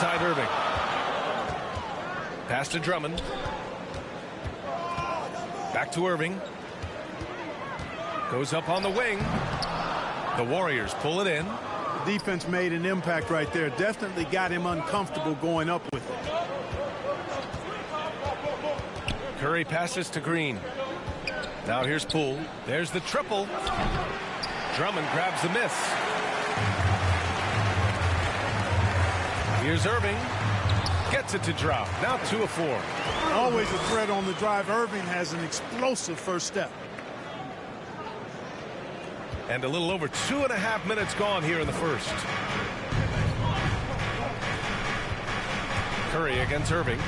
Outside Irving. Pass to Drummond. Back to Irving. Goes up on the wing. The Warriors pull it in. The defense made an impact right there. Definitely got him uncomfortable going up with it. Curry passes to Green. Now here's Poole. There's the triple. Drummond grabs the miss. Here's Irving. Gets it to drop. Now 2 of 4. Always a threat on the drive. Irving has an explosive first step. And a little over 2.5 minutes gone here in the first. Curry against Irving.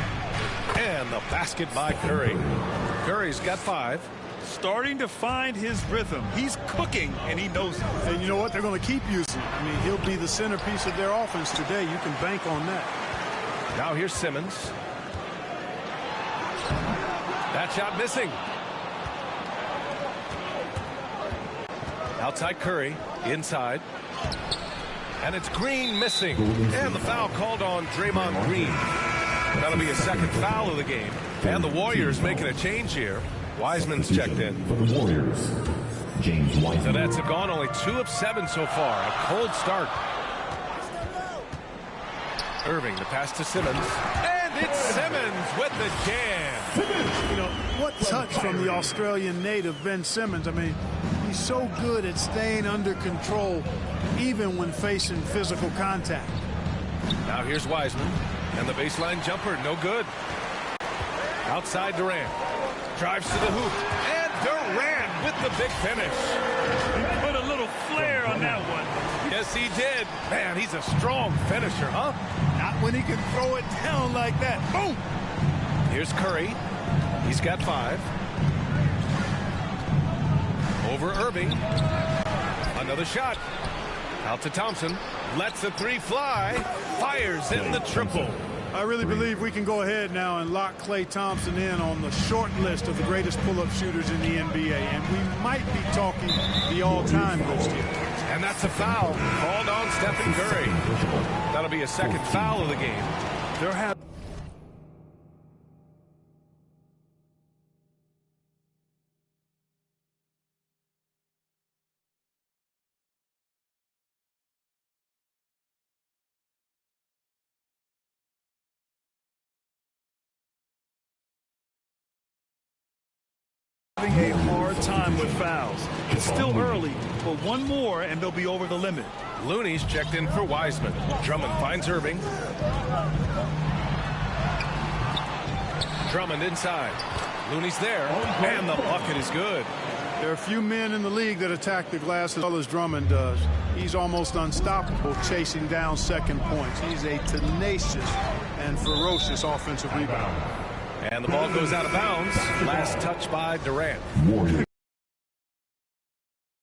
And the basket by Curry. Curry's got 5. Starting to find his rhythm. He's cooking, and he knows it. And you know what? They're going to keep using. I mean, he'll be the centerpiece of their offense today. You can bank on that. Now here's Simmons. That shot missing. Outside Curry. Inside. And it's Green missing. And the foul called on Draymond Green. That'll be a second foul of the game. And the Warriors making a change here. Wiseman's checked in. For the Warriors, James Wiseman. The Nets have gone only 2 of 7 so far. A cold start. Irving, the pass to Simmons. And it's Simmons with the jam. You know, what touch from the Australian native, Ben Simmons. I mean, he's so good at staying under control, even when facing physical contact. Now here's Wiseman. And the baseline jumper, no good. Outside Durant. Drives to the hoop. And Durant with the big finish. He put a little flair on that one. Yes, he did. Man, he's a strong finisher, huh? Not when he can throw it down like that. Boom! Here's Curry. He's got 5. Over Irving. Another shot. Out to Thompson. Lets the 3 fly. Fires in the triple. I really believe we can go ahead now and lock Klay Thompson in on the short list of the greatest pull-up shooters in the NBA. And we might be talking the all-time list here. And that's a foul called on Stephen Curry. That'll be a second foul of the game. There have having a hard time with fouls. It's still early, but one more and they'll be over the limit. Looney's checked in for Wiseman. Drummond finds Irving. Drummond inside. Looney's there, and the bucket is good. There are a few men in the league that attack the glass as well as Drummond does. He's almost unstoppable chasing down second points. He's a tenacious and ferocious offensive rebounder. And the ball goes out of bounds. Last touch by Durant.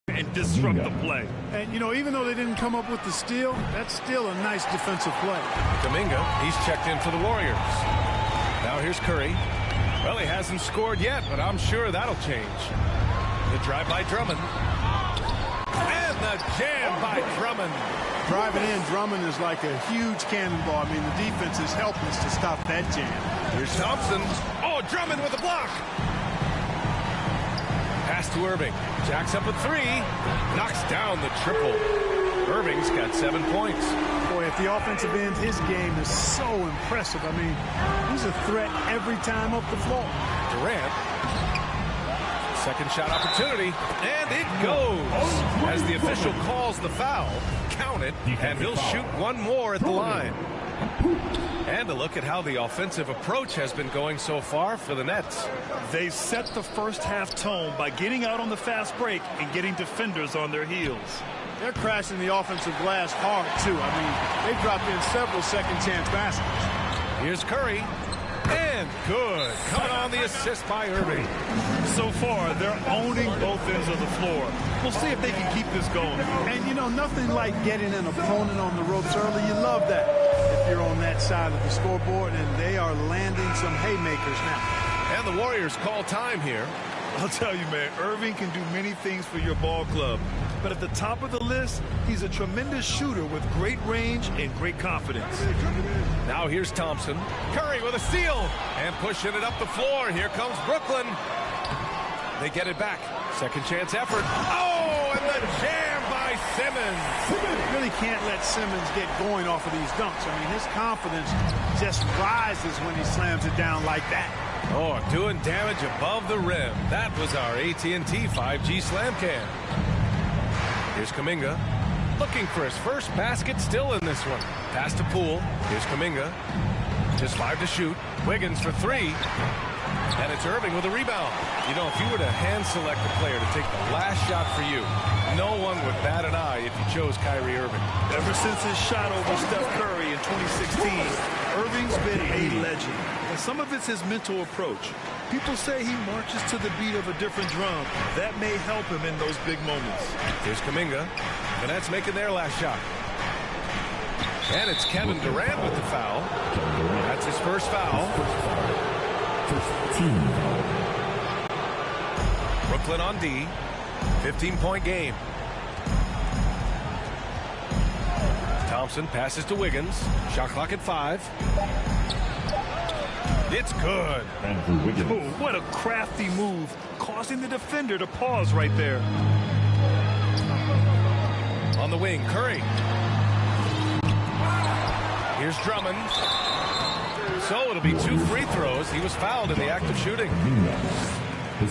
And disrupt the play. And, you know, even though they didn't come up with the steal, that's still a nice defensive play. Kuminga, he's checked in for the Warriors. Now here's Curry. Well, he hasn't scored yet, but I'm sure that'll change. The drive by Drummond. And the jam by Drummond. Driving in, Drummond is like a huge cannonball. I mean, the defense is helpless to stop that jam. Here's Thompson. Oh, Drummond with a block. Pass to Irving. Jacks up a 3. Knocks down the triple. Irving's got 7 points. Boy, at the offensive end, his game is so impressive. I mean, he's a threat every time up the floor. Durant. Second shot opportunity. And it goes. As the official calls the foul, count it, and he'll shoot one more at the line. And a look at how the offensive approach has been going so far for the Nets. They set the first half tone by getting out on the fast break and getting defenders on their heels. They're crashing the offensive glass hard, too. I mean, they've dropped in several second-chance baskets. Here's Curry. And good. Coming on the assist by Irving. So far, they're owning both ends of the floor. We'll see if they can keep this going. And, you know, nothing like getting an opponent on the ropes early. You love that if you're on that side of the scoreboard, and they are landing some haymakers now. And the Warriors call time here. I'll tell you, man, Irving can do many things for your ball club. but at the top of the list, he's a tremendous shooter with great range and great confidence. Now here's Thompson. Curry with a steal and pushing it up the floor. Here comes Brooklyn. They get it back. Second chance effort. Oh, and the jam by Simmons. You really can't let Simmons get going off of these dunks. I mean, his confidence just rises when he slams it down like that. Oh, doing damage above the rim. That was our AT&T 5G slam cam. Here's Kuminga. Looking for his first basket still in this one. Pass to Poole. Here's Kuminga. Just 5 to shoot. Wiggins for 3. And it's Irving with a rebound. You know, if you were to hand select a player to take the last shot for you, no one would bat an eye if you chose Kyrie Irving. Ever since his shot over Steph Curry in 2016, Irving's been a legend. And some of it's his mental approach. People say he marches to the beat of a different drum. That may help him in those big moments. Here's Kuminga. The Nets making their last shot. And it's Kevin Durant with the foul. That's his first foul. Brooklyn on D. 15-point game. Thompson passes to Wiggins. Shot clock at 5. It's good. Oh, what a crafty move, causing the defender to pause right there. On the wing, Curry. Here's Drummond. So it'll be 2 free throws. He was fouled in the act of shooting.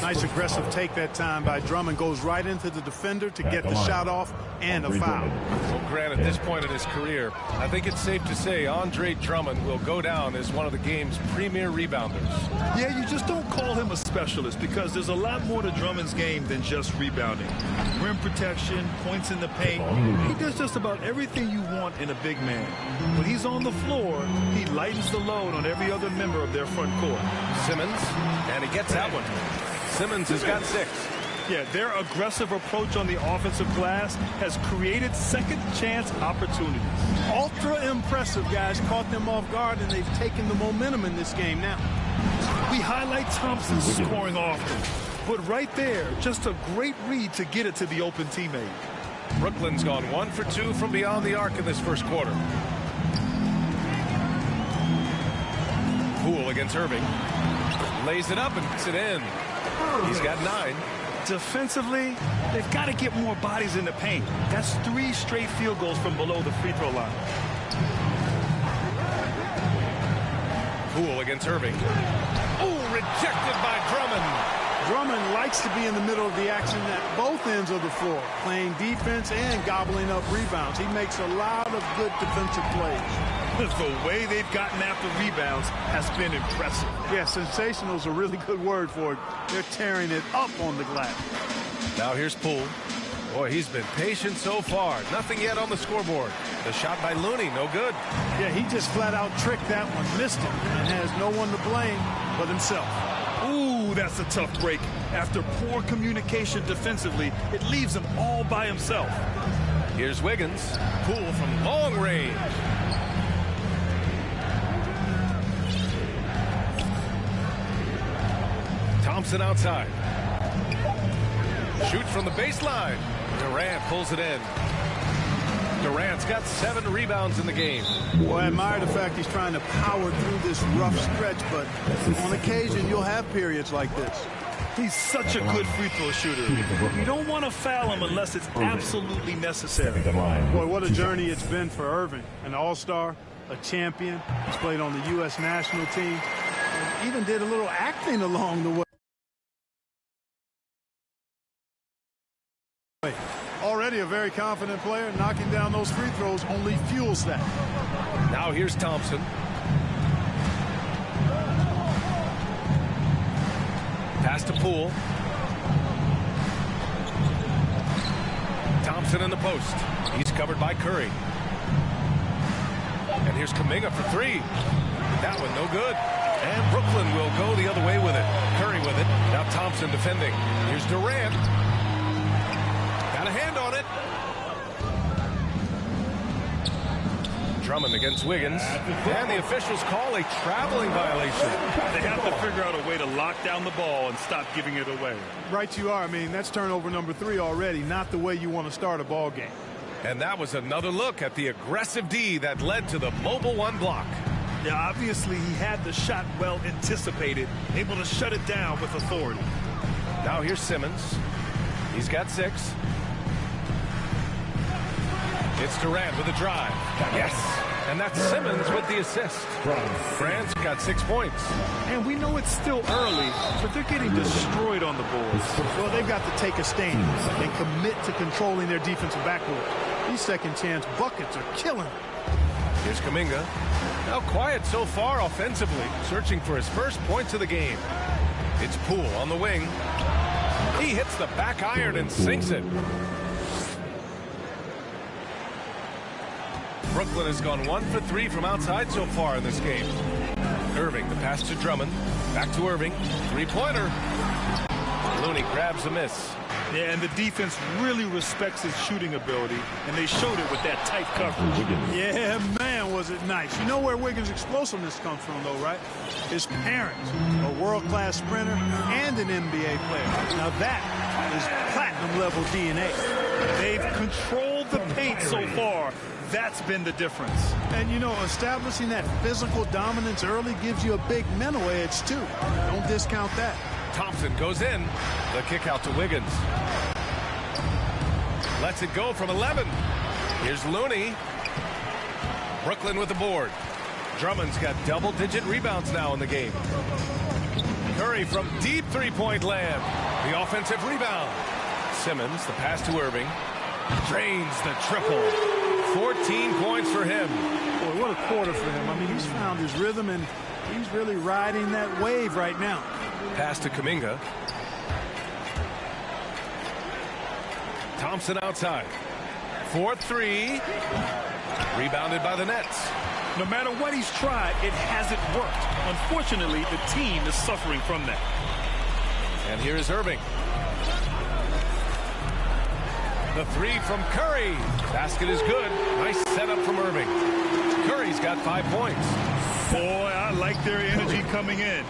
Nice aggressive take that time by Drummond. Goes right into the defender to get the shot off and a foul. Well, Grant, at this point in his career, I think it's safe to say Andre Drummond will go down as one of the game's premier rebounders. Yeah, you just don't call him a specialist because there's a lot more to Drummond's game than just rebounding. Rim protection, points in the paint. He does just about everything you want in a big man. When he's on the floor, he lightens the load on every other member of their front court. Simmons, and he gets that one. Simmons has got 6. Yeah, their aggressive approach on the offensive glass has created second chance opportunities. Ultra impressive, guys. Caught them off guard, and they've taken the momentum in this game now. We highlight Thompson scoring often, but right there, just a great read to get it to the open teammate. Brooklyn's gone 1 for 2 from beyond the arc in this first quarter. Poole against Irving. Lays it up and puts it in. He's got 9. Defensively, they've got to get more bodies in the paint. That's 3 straight field goals from below the free throw line. Poole against Irving. Oh, rejected by Drummond. Drummond likes to be in the middle of the action at both ends of the floor, playing defense and gobbling up rebounds. He makes a lot of good defensive plays. The way they've gotten after rebounds has been impressive. Yeah, sensational is a really good word for it. They're tearing it up on the glass. Now here's Poole. Boy, he's been patient so far. Nothing yet on the scoreboard. The shot by Looney, no good. Yeah, he just flat out tricked that one, missed it, and has no one to blame but himself. Ooh, that's a tough break. After poor communication defensively, it leaves him all by himself. Here's Wiggins. Poole from long range. Thompson outside. Shoots from the baseline. Durant pulls it in. Durant's got 7 rebounds in the game. Well, I admire the fact he's trying to power through this rough stretch, but on occasion you'll have periods like this. He's such a good free throw shooter. You don't want to foul him unless it's absolutely necessary. Boy, what a journey it's been for Irving. An all-star, a champion. He's played on the U.S. national team, and even did a little acting along the way. Already a very confident player. Knocking down those free throws only fuels that. Now here's Thompson. Pass to Poole. Thompson in the post. He's covered by Curry. And here's Kuminga for 3. That one no good. And Brooklyn will go the other way with it. Curry with it. Now Thompson defending. Here's Durant. Got a hand on it. Drummond against Wiggins. And the officials call a traveling violation. They have to figure out a way to lock down the ball and stop giving it away. Right you are. I mean, that's turnover number 3 already. Not the way you want to start a ball game. And that was another look at the aggressive D that led to the mobile 1 block. Yeah, obviously he had the shot well anticipated, able to shut it down with authority. Now here's Simmons. He's got 6. It's Durant with a drive. Yes. And that's Simmons with the assist. Grant's got 6 points. And we know it's still early, but they're getting destroyed on the boards. Well, they've got to take a stand and commit to controlling their defensive backboard. These second chance buckets are killing them. Here's Kuminga. Now quiet so far offensively, searching for his first points of the game. It's Poole on the wing. He hits the back iron and sinks it. Brooklyn has gone 1 for 3 from outside so far in this game. Irving, the pass to Drummond. Back to Irving. 3-pointer. Looney grabs a miss. Yeah, and the defense really respects his shooting ability, and they showed it with that tight coverage. Yeah, man, was it nice. You know where Wiggins' explosiveness comes from, though, right? His parents, a world-class sprinter and an NBA player. Now that is platinum-level DNA. They've controlled the paint so far. That's been the difference. And, you know, establishing that physical dominance early gives you a big mental edge, too. Don't discount that. Thompson goes in. The kick out to Wiggins. Lets it go from 11. Here's Looney. Brooklyn with the board. Drummond's got double-digit rebounds now in the game. Curry from deep three-point land. The offensive rebound. Simmons, the pass to Irving. Drains the triple. 14 points for him. Boy, what a quarter for him. I mean, he's found his rhythm, and he's really riding that wave right now. Pass to Kuminga. Thompson outside. 4-3. Rebounded by the Nets. No matter what he's tried, it hasn't worked. Unfortunately, the team is suffering from that. And here is Irving. The 3 from Curry. Basket is good. Nice setup from Irving. Curry's got 5 points. Boy, I like their energy coming in.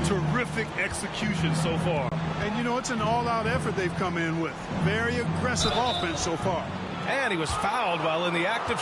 Terrific execution so far. And, you know, it's an all-out effort they've come in with. Very aggressive offense so far. And he was fouled while in the act of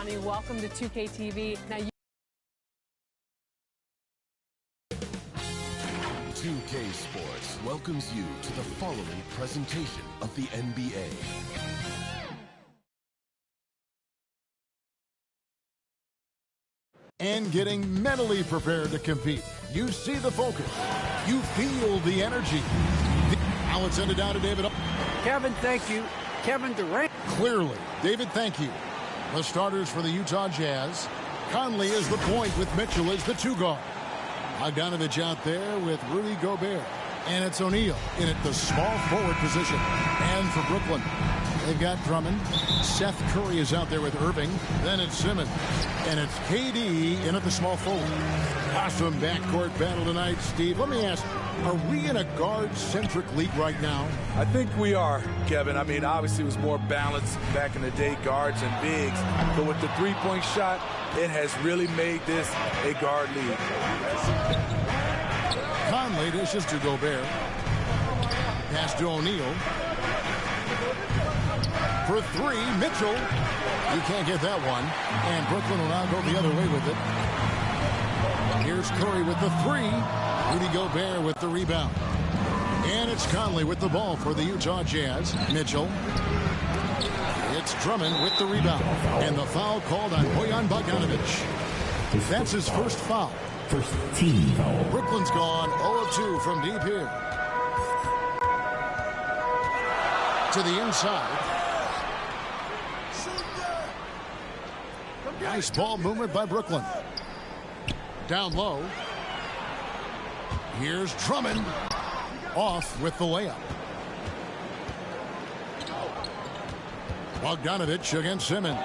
Ronnie. Welcome to 2K TV. Now, 2K Sports welcomes you to the following presentation of the NBA. And getting mentally prepared to compete. You see the focus. You feel the energy. Now it's ended down to David. Kevin, thank you. Kevin Durant. Clearly, David, thank you. The starters for the Utah Jazz. Conley is the point with Mitchell as the two guard. Bogdanovich out there with Rudy Gobert. And it's O'Neal in at the small forward position. And for Brooklyn, they've got Drummond. Seth Curry is out there with Irving. Then it's Simmons. And it's KD in at the small forward. Awesome backcourt battle tonight, Steve. Let me ask, are we in a guard-centric league right now? I think we are, Kevin. I mean, obviously it was more balanced back in the day, guards and bigs. But with the three-point shot, it has really made this a guard league. Conley dishes to Gobert. Pass to O'Neal. For three, Mitchell. You can't get that one. And Brooklyn will now go the other way with it. Here's Curry with the three. Rudy Gobert with the rebound. And it's Conley with the ball for the Utah Jazz. Mitchell. It's Drummond with the rebound. And the foul called on Bojan Bogdanovich. That's his first foul. First team foul. Brooklyn's gone 0-2 from deep here. To the inside. Nice ball movement by Brooklyn. Down low. Here's Drummond. Off with the layup. Bogdanovich against Simmons.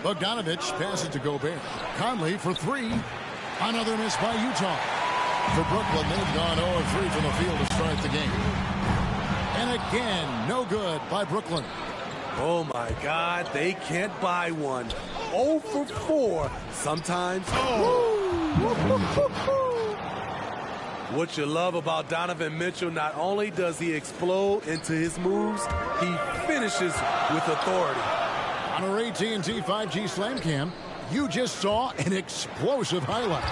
Bogdanovich passes to Gobert. Conley for three. Another miss by Utah. For Brooklyn, they've gone 0-3 from the field to start the game. And again, no good by Brooklyn. Oh, my God, they can't buy one. 0 for 4 sometimes. What you love about Donovan Mitchell, not only does he explode into his moves, he finishes with authority. On our AT&T 5G Slam Cam, you just saw an explosive highlight.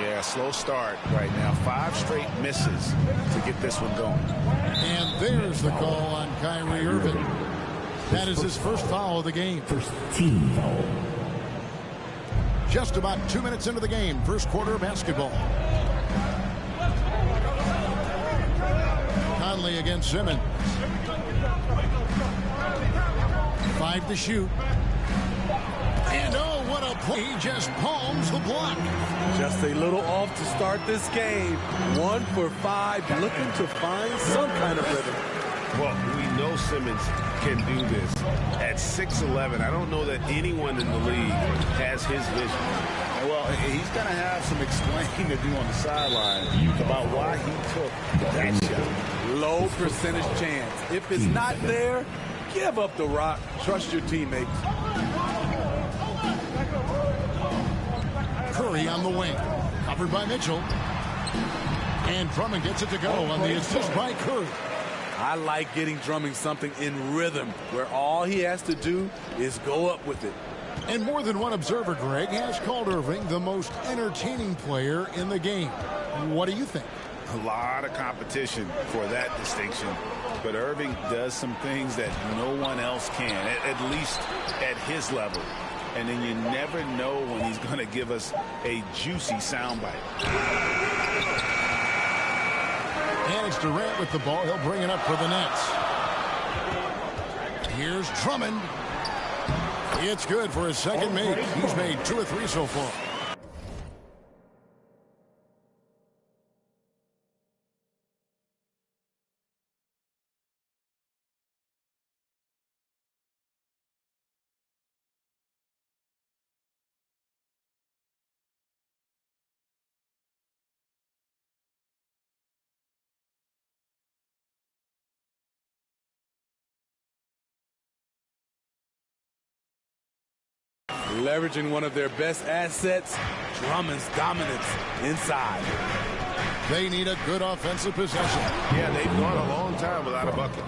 Yeah, slow start right now. 5 straight misses to get this one going. And there's the call on Kyrie Irving. That is his first foul of the game. First team foul. Just about 2 minutes into the game, first quarter of basketball. Conley against Simmons. 5 to shoot. And oh, what a play. He just palms the block. Just a little off to start this game. 1 for 5, looking to find some kind of rhythm. Well, we know Simmons can do this. At 6'11", I don't know that anyone in the league has his vision. Well, he's going to have some explaining to do on the sideline about why he took that shot. Low percentage chance. If it's not there, give up the rock. Trust your teammates. Curry on the wing. Covered by Mitchell. And Drummond gets it to go on the assist by Curry. I like getting Drummond something in rhythm where all he has to do is go up with it. And more than one observer, Greg, has called Irving the most entertaining player in the game. What do you think? A lot of competition for that distinction. But Irving does some things that no one else can, at least at his level. And then you never know when he's going to give us a juicy soundbite. And it's Durant with the ball. He'll bring it up for the Nets. Here's Drummond. It's good for his second make. He's made 2 or 3 so far. Leveraging one of their best assets, Drummond's dominance inside. They need a good offensive possession. Yeah, they've gone a long time without a bucket.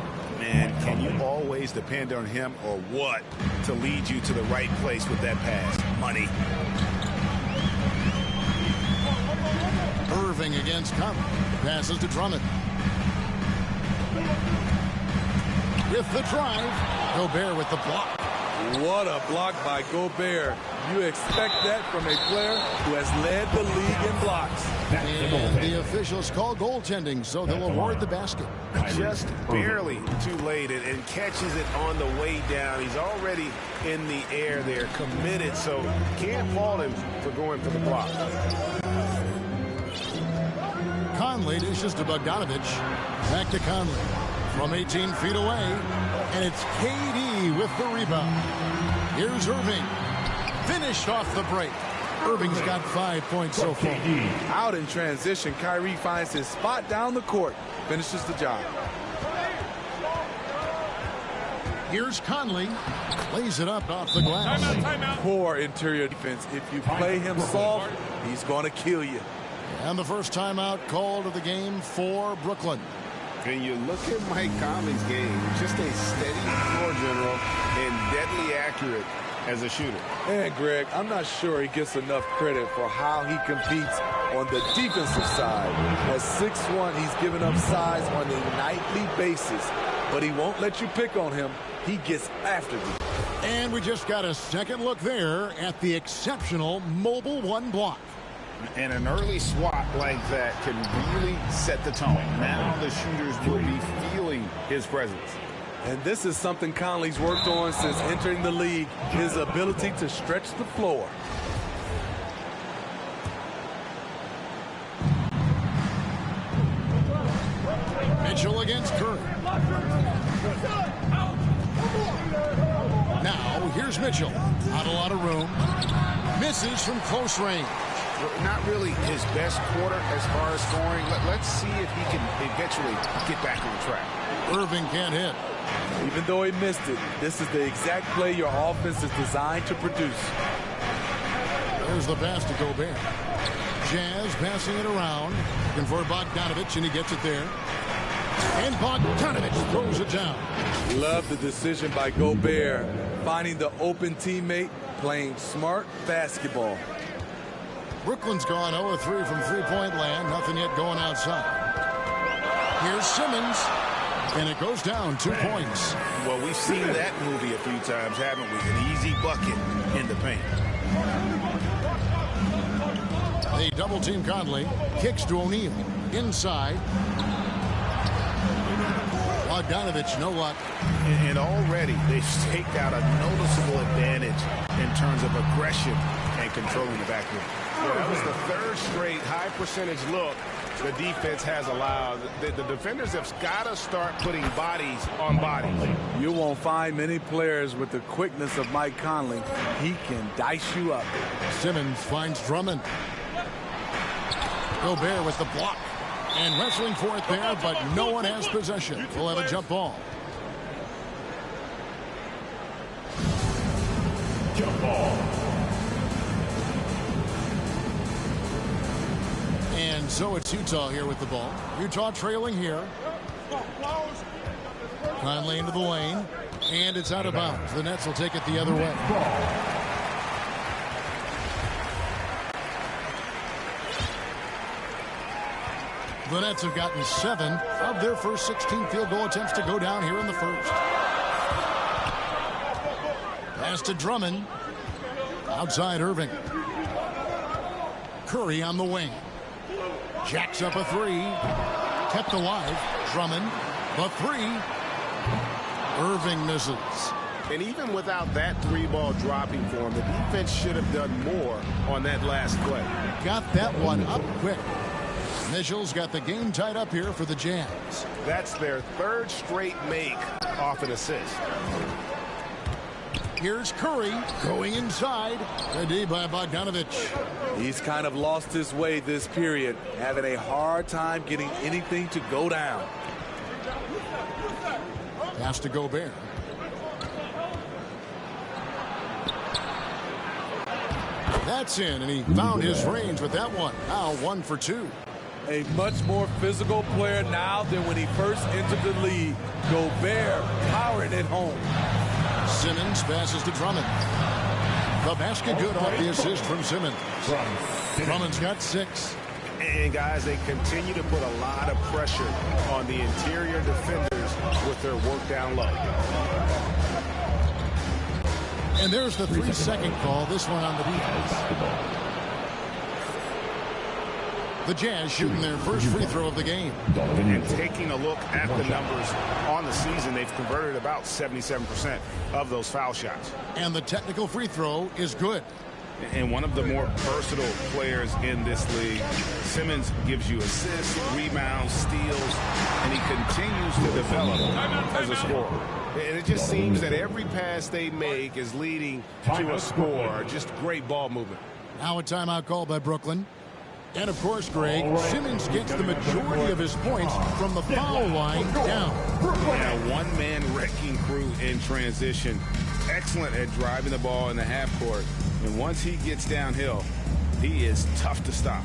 And can you always depend on him or what to lead you to the right place with that pass? Money. Irving against Conley. Passes to Drummond. With the drive, Gobert with the block. What a block by Gobert. You expect that from a player who has led the league in blocks. And the officials call goaltending, so they'll award the basket. Just barely too late and catches it on the way down. He's already in the air there, committed, so can't fault him for going for the block. Conley dishes to Bogdanovich. Back to Conley. From 18 feet away. And it's KD with the rebound. Here's Irving. Finished off the break. Irving's got 5 points so far. Out in transition, Kyrie finds his spot down the court. Finishes the job. Here's Conley. Lays it up off the glass. Timeout. Poor interior defense. If you play him soft, he's going to kill you. And the first timeout called of the game for Brooklyn. And you look at Mike Conley's game, just a steady floor general and deadly accurate as a shooter. And Greg, I'm not sure he gets enough credit for how he competes on the defensive side. At 6'1", he's given up size on a nightly basis, but he won't let you pick on him. He gets after you. And we just got a second look there at the exceptional mobile one block. And an early swat like that can really set the tone. Now the shooters will be feeling his presence. And this is something Conley's worked on since entering the league, his ability to stretch the floor. Mitchell against Curry. Now here's Mitchell. Not a lot of room. Misses from close range. Not really his best quarter as far as scoring. Let's see if he can eventually get back on track. Irving can't hit. Even though he missed it, this is the exact play your offense is designed to produce. There's the pass to Gobert. Jazz passing it around. Looking for Bogdanovich, and he gets it there. And Bogdanovich throws it down. Love the decision by Gobert. Finding the open teammate, playing smart basketball. Brooklyn's gone 0-3 from three-point land. Nothing yet going outside. Here's Simmons. And it goes down 2 points. Well, we've seen that movie a few times, haven't we? An easy bucket in the paint. They double-team Conley. Kicks to O'Neal. Inside. Bogdanovich, no luck. And already they've staked out a noticeable advantage in terms of aggression and controlling the backcourt. Yeah, that was the third straight high-percentage look the defense has allowed. The defenders have got to start putting bodies on bodies. You won't find many players with the quickness of Mike Conley. He can dice you up. Simmons finds Drummond. Gobert with the block. And wrestling for it there, but no one has possession. We'll have a jump ball. Jump ball. And so it's Utah here with the ball. Utah trailing here. Conley into the lane. And it's out of bounds. The Nets will take it the other way. The Nets have gotten 7 of their first 16 field goal attempts to go down here in the first. Pass to Drummond. Outside Irving. Curry on the wing. Jacks up a three. Kept alive. Drummond. The three. Irving misses. And even without that three-ball dropping for him, the defense should have done more on that last play. Got that one up quick. Mitchell's got the game tied up here for the Jazz. That's their third straight make off an assist. Here's Curry going inside. Good D by Bogdanovich. He's kind of lost his way this period, having a hard time getting anything to go down. Pass to Gobert. That's in, and he found his range with that one. Now 1 for 2. a much more physical player now than when he first entered the league. Gobert powering it home. Simmons passes to Drummond. The basket good off the assist from Simmons. Drummond's got 6. And guys, they continue to put a lot of pressure on the interior defenders with their work down low. And there's the 3-second call, this one on the defense. The Jazz shooting their first free throw of the game. And taking a look at the numbers on the season, they've converted about 77% of those foul shots. And the technical free throw is good. And one of the more versatile players in this league. Simmons gives you assists, rebounds, steals, and he continues to develop as a scorer. And it just seems that every pass they make is leading to a score. Just great ball movement. Now a timeout call by Brooklyn. And of course, Greg, Simmons gets the majority of his points from the foul line down. Yeah, one-man wrecking crew in transition. Excellent at driving the ball in the half court. And once he gets downhill, he is tough to stop.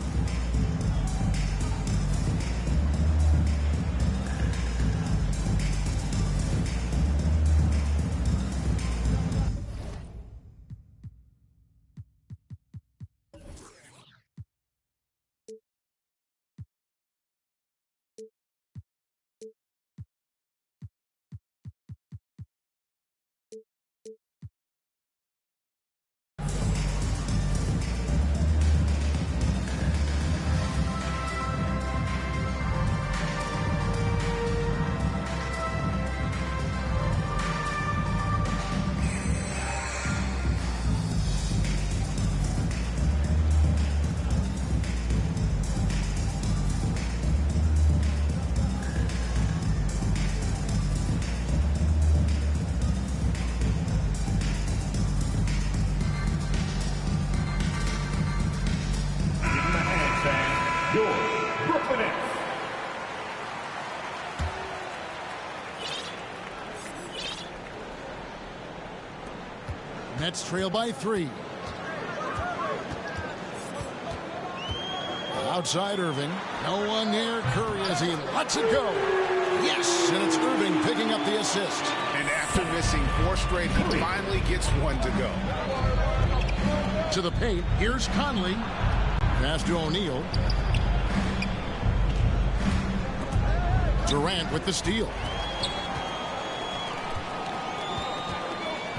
Nets trail by 3. Outside Irving. No one near Curry as he lets it go. Yes, and it's Irving picking up the assist. And after missing 4 straight, he finally gets one to go. To the paint, here's Conley. Pass to O'Neal. Durant with the steal.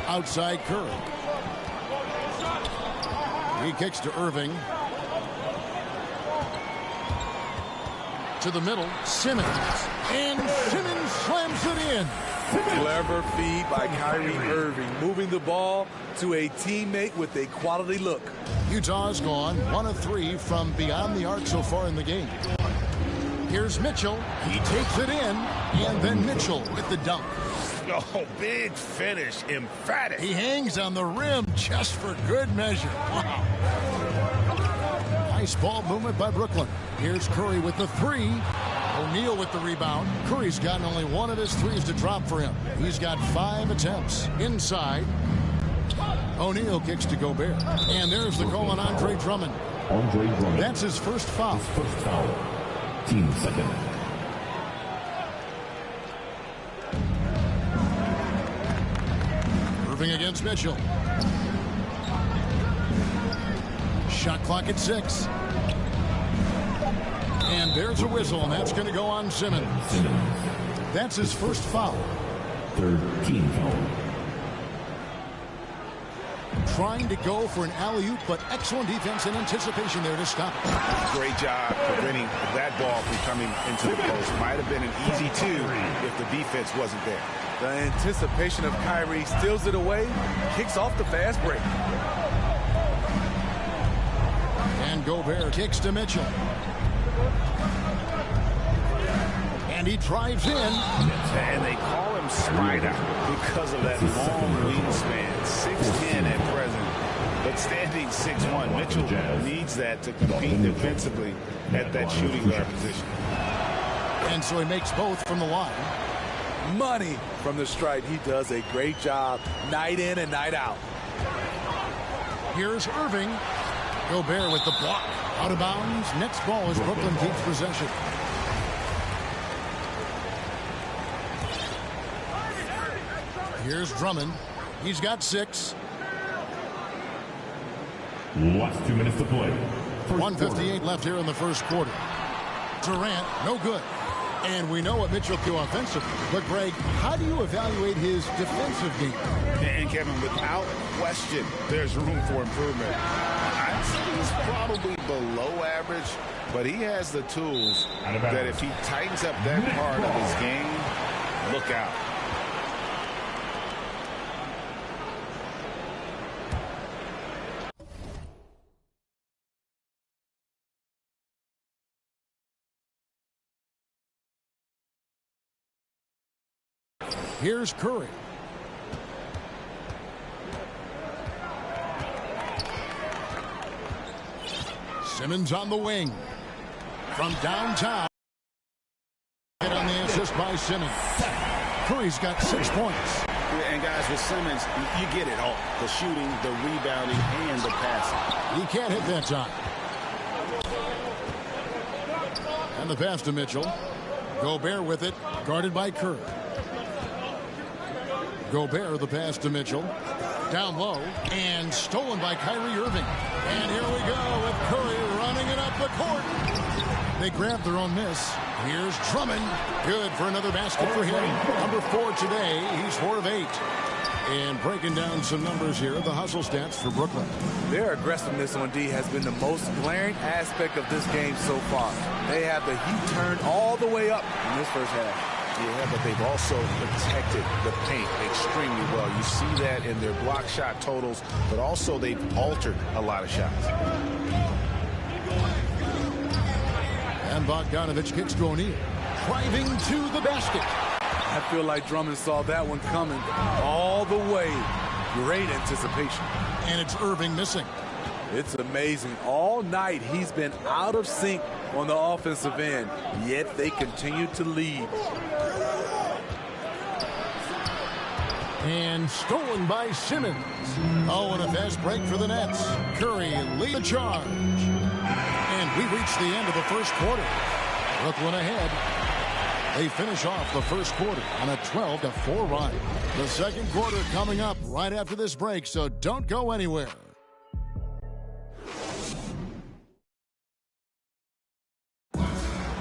Outside Curry. He kicks to Irving. To the middle, Simmons. And Simmons slams it in. Clever feed by Kyrie Irving, moving the ball to a teammate with a quality look. Utah's gone 1 of 3 from beyond the arc so far in the game. Here's Mitchell. He takes it in. And then Mitchell with the dunk. Oh, big finish. Emphatic. He hangs on the rim just for good measure. Wow. Nice ball movement by Brooklyn. Here's Curry with the 3. O'Neal with the rebound. Curry's gotten only 1 of his 3s to drop for him. He's got 5 attempts. Inside. O'Neal kicks to Gobert. And there's the call on Andre Drummond. That's his first foul. Team second. Irving against Mitchell. Shot clock at 6. And there's a whistle, and that's going to go on Simmons. That's his first foul. Third team foul. Trying to go for an alley-oop, but excellent defense and anticipation there to stop it. Great job preventing that ball from coming into the post. Might have been an easy 2 if the defense wasn't there. The anticipation of Kyrie steals it away, kicks off the fast break. And Gobert kicks to Mitchell. And he drives in. And they call him Spider because of that long wingspan. 6'10" at present, but standing 6'1". Mitchell needs that to compete defensively at that shooting guard position. And so he makes both from the line. Money from the stripe. He does a great job night in and night out. Here's Irving. Gobert with the block. Out of bounds. Next ball as Brooklyn keeps possession. Here's Drummond. He's got 6. Last 2 minutes to play. 1:58 left here in the first quarter. Durant, no good. And we know what Mitchell can do offensively. But, Greg, how do you evaluate his defensive game? And, Kevin, without question, there's room for improvement. I'd say he's probably below average, but he has the tools that if he tightens up that part of his game, look out. Here's Curry. Simmons on the wing. From downtown. On the assist by Simmons. Curry's got 6 points. And, guys, with Simmons, you get it all. The shooting, the rebounding, and the passing. He can't hit that time. And the pass to Mitchell. Gobert with it. Guarded by Curry. Gobert, the pass to Mitchell. Down low. And stolen by Kyrie Irving. And here we go with Curry running it up the court. They grabbed their own miss. Here's Drummond. Good for another basket for him. Number 4 today. He's 4 of 8. And breaking down some numbers here, the hustle stats for Brooklyn. Their aggressiveness on D has been the most glaring aspect of this game so far. They have the heat turned all the way up in this first half. Yeah, but they've also protected the paint extremely well. You see that in their block shot totals, but also they've altered a lot of shots. And Bogdanovich kicks to O'Neal. Driving to the basket. I feel like Drummond saw that one coming all the way. Great anticipation. And it's Irving missing. It's amazing. All night he's been out of sync on the offensive end, yet they continue to lead. And stolen by Simmons. Oh, and a fast break for the Nets. Curry lead the charge. And we reach the end of the first quarter. Brooklyn ahead. They finish off the first quarter on a 12-4 run. The second quarter coming up right after this break, so don't go anywhere.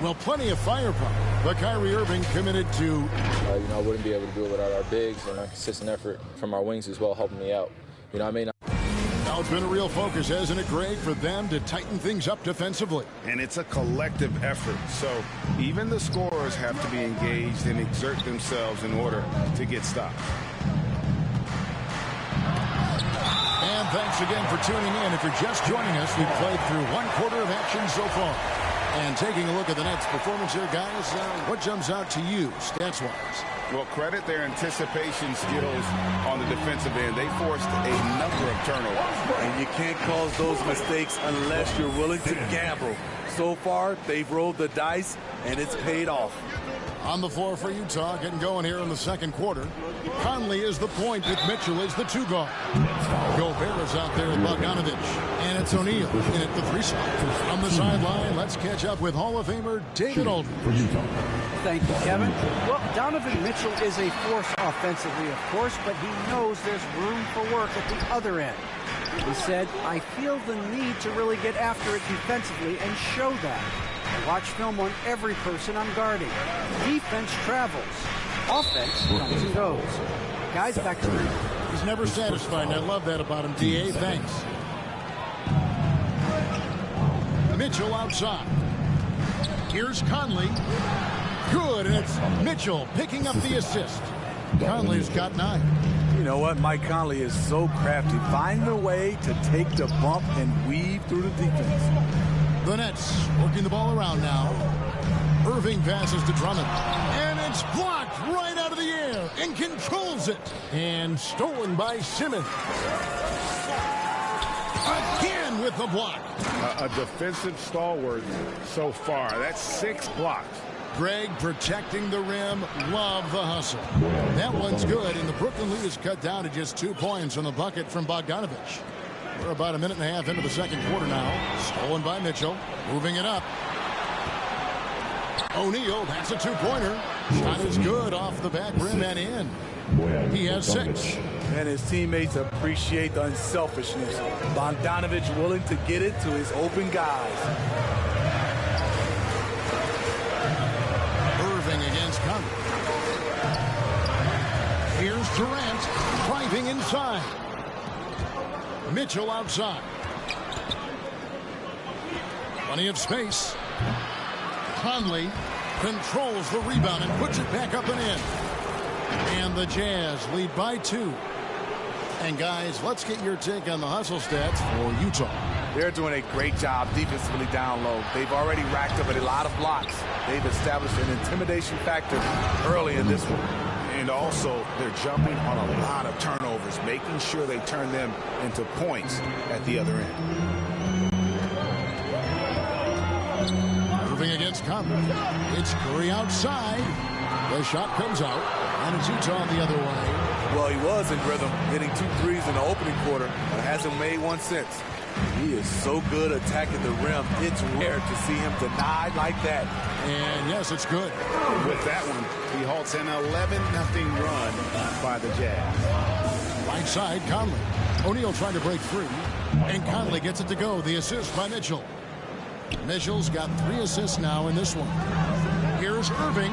Well, plenty of firepower, but Kyrie Irving committed to... I wouldn't be able to do it without our bigs and our consistent effort from our wings as well, helping me out. You know what I mean? Now it's been a real focus, hasn't it, Greg, for them to tighten things up defensively? And it's a collective effort. So even the scorers have to be engaged and exert themselves in order to get stops. And thanks again for tuning in. If you're just joining us, we've played through one quarter of action so far. And taking a look at the Nets' performance here, guys, what jumps out to you, stats-wise? Well, credit their anticipation skills on the defensive end. They forced a number of turnovers. And you can't cause those mistakes unless you're willing to gamble. So far, they've rolled the dice, and it's paid off. On the floor for Utah, getting going here in the second quarter. Conley is the point with Mitchell is the 2 guard. Gobert is out there with Bogdanovich. And it's O'Neal in at the 3 spot. On the sideline, let's catch up with Hall of Famer David Aldridge. Thank you, Kevin. Well, Donovan Mitchell is a force offensively, of course, but he knows there's room for work at the other end. He said, I feel the need to really get after it defensively and show that. I watch film on every person I'm guarding. Defense travels. Offense comes and goes. Guys, back to you. He's never satisfied, and I love that about him, D.A. Thanks. Mitchell outside. Here's Conley. Good, and it's Mitchell picking up the assist. Conley's got 9. You know what? Mike Conley is so crafty. Finding a way to take the bump and weave through the defense. The Nets working the ball around now. Irving passes to Drummond. And it's blocked right out of the air and controls it. And stolen by Simmons. Again with the block. A defensive stalwart so far. That's 6 blocks. Greg protecting the rim. Love the hustle. That one's good, and the Brooklyn lead is cut down to just 2 points on the bucket from Bogdanovich. We're about a minute and a half into the second quarter now. Stolen by Mitchell. Moving it up. O'Neal, that's a two-pointer. Shot is good off the back rim and in. He has 6. And his teammates appreciate the unselfishness. Bogdanovich willing to get it to his open guys. Irving against Conley. Here's Durant driving inside. Mitchell outside. Plenty of space. Conley controls the rebound and puts it back up and in. And the Jazz lead by 2. And guys, let's get your take on the hustle stats for Utah. They're doing a great job defensively down low. They've already racked up a lot of blocks. They've established an intimidation factor early in this one. And also, they're jumping on a lot of turnovers, making sure they turn them into points at the other end. Moving against Conley. It's Curry outside. The shot comes out, and it's Utah the other way. Well, he was in rhythm, hitting 2 threes in the opening quarter, but hasn't made one since. He is so good attacking the rim. It's rare to see him denied like that. And yes, it's good. With that one, he halts an 11-0 run by the Jazz. Right side, Conley. O'Neal trying to break free, and Conley gets it to go. The assist by Mitchell. Mitchell's got 3 assists now in this one. Here's Irving.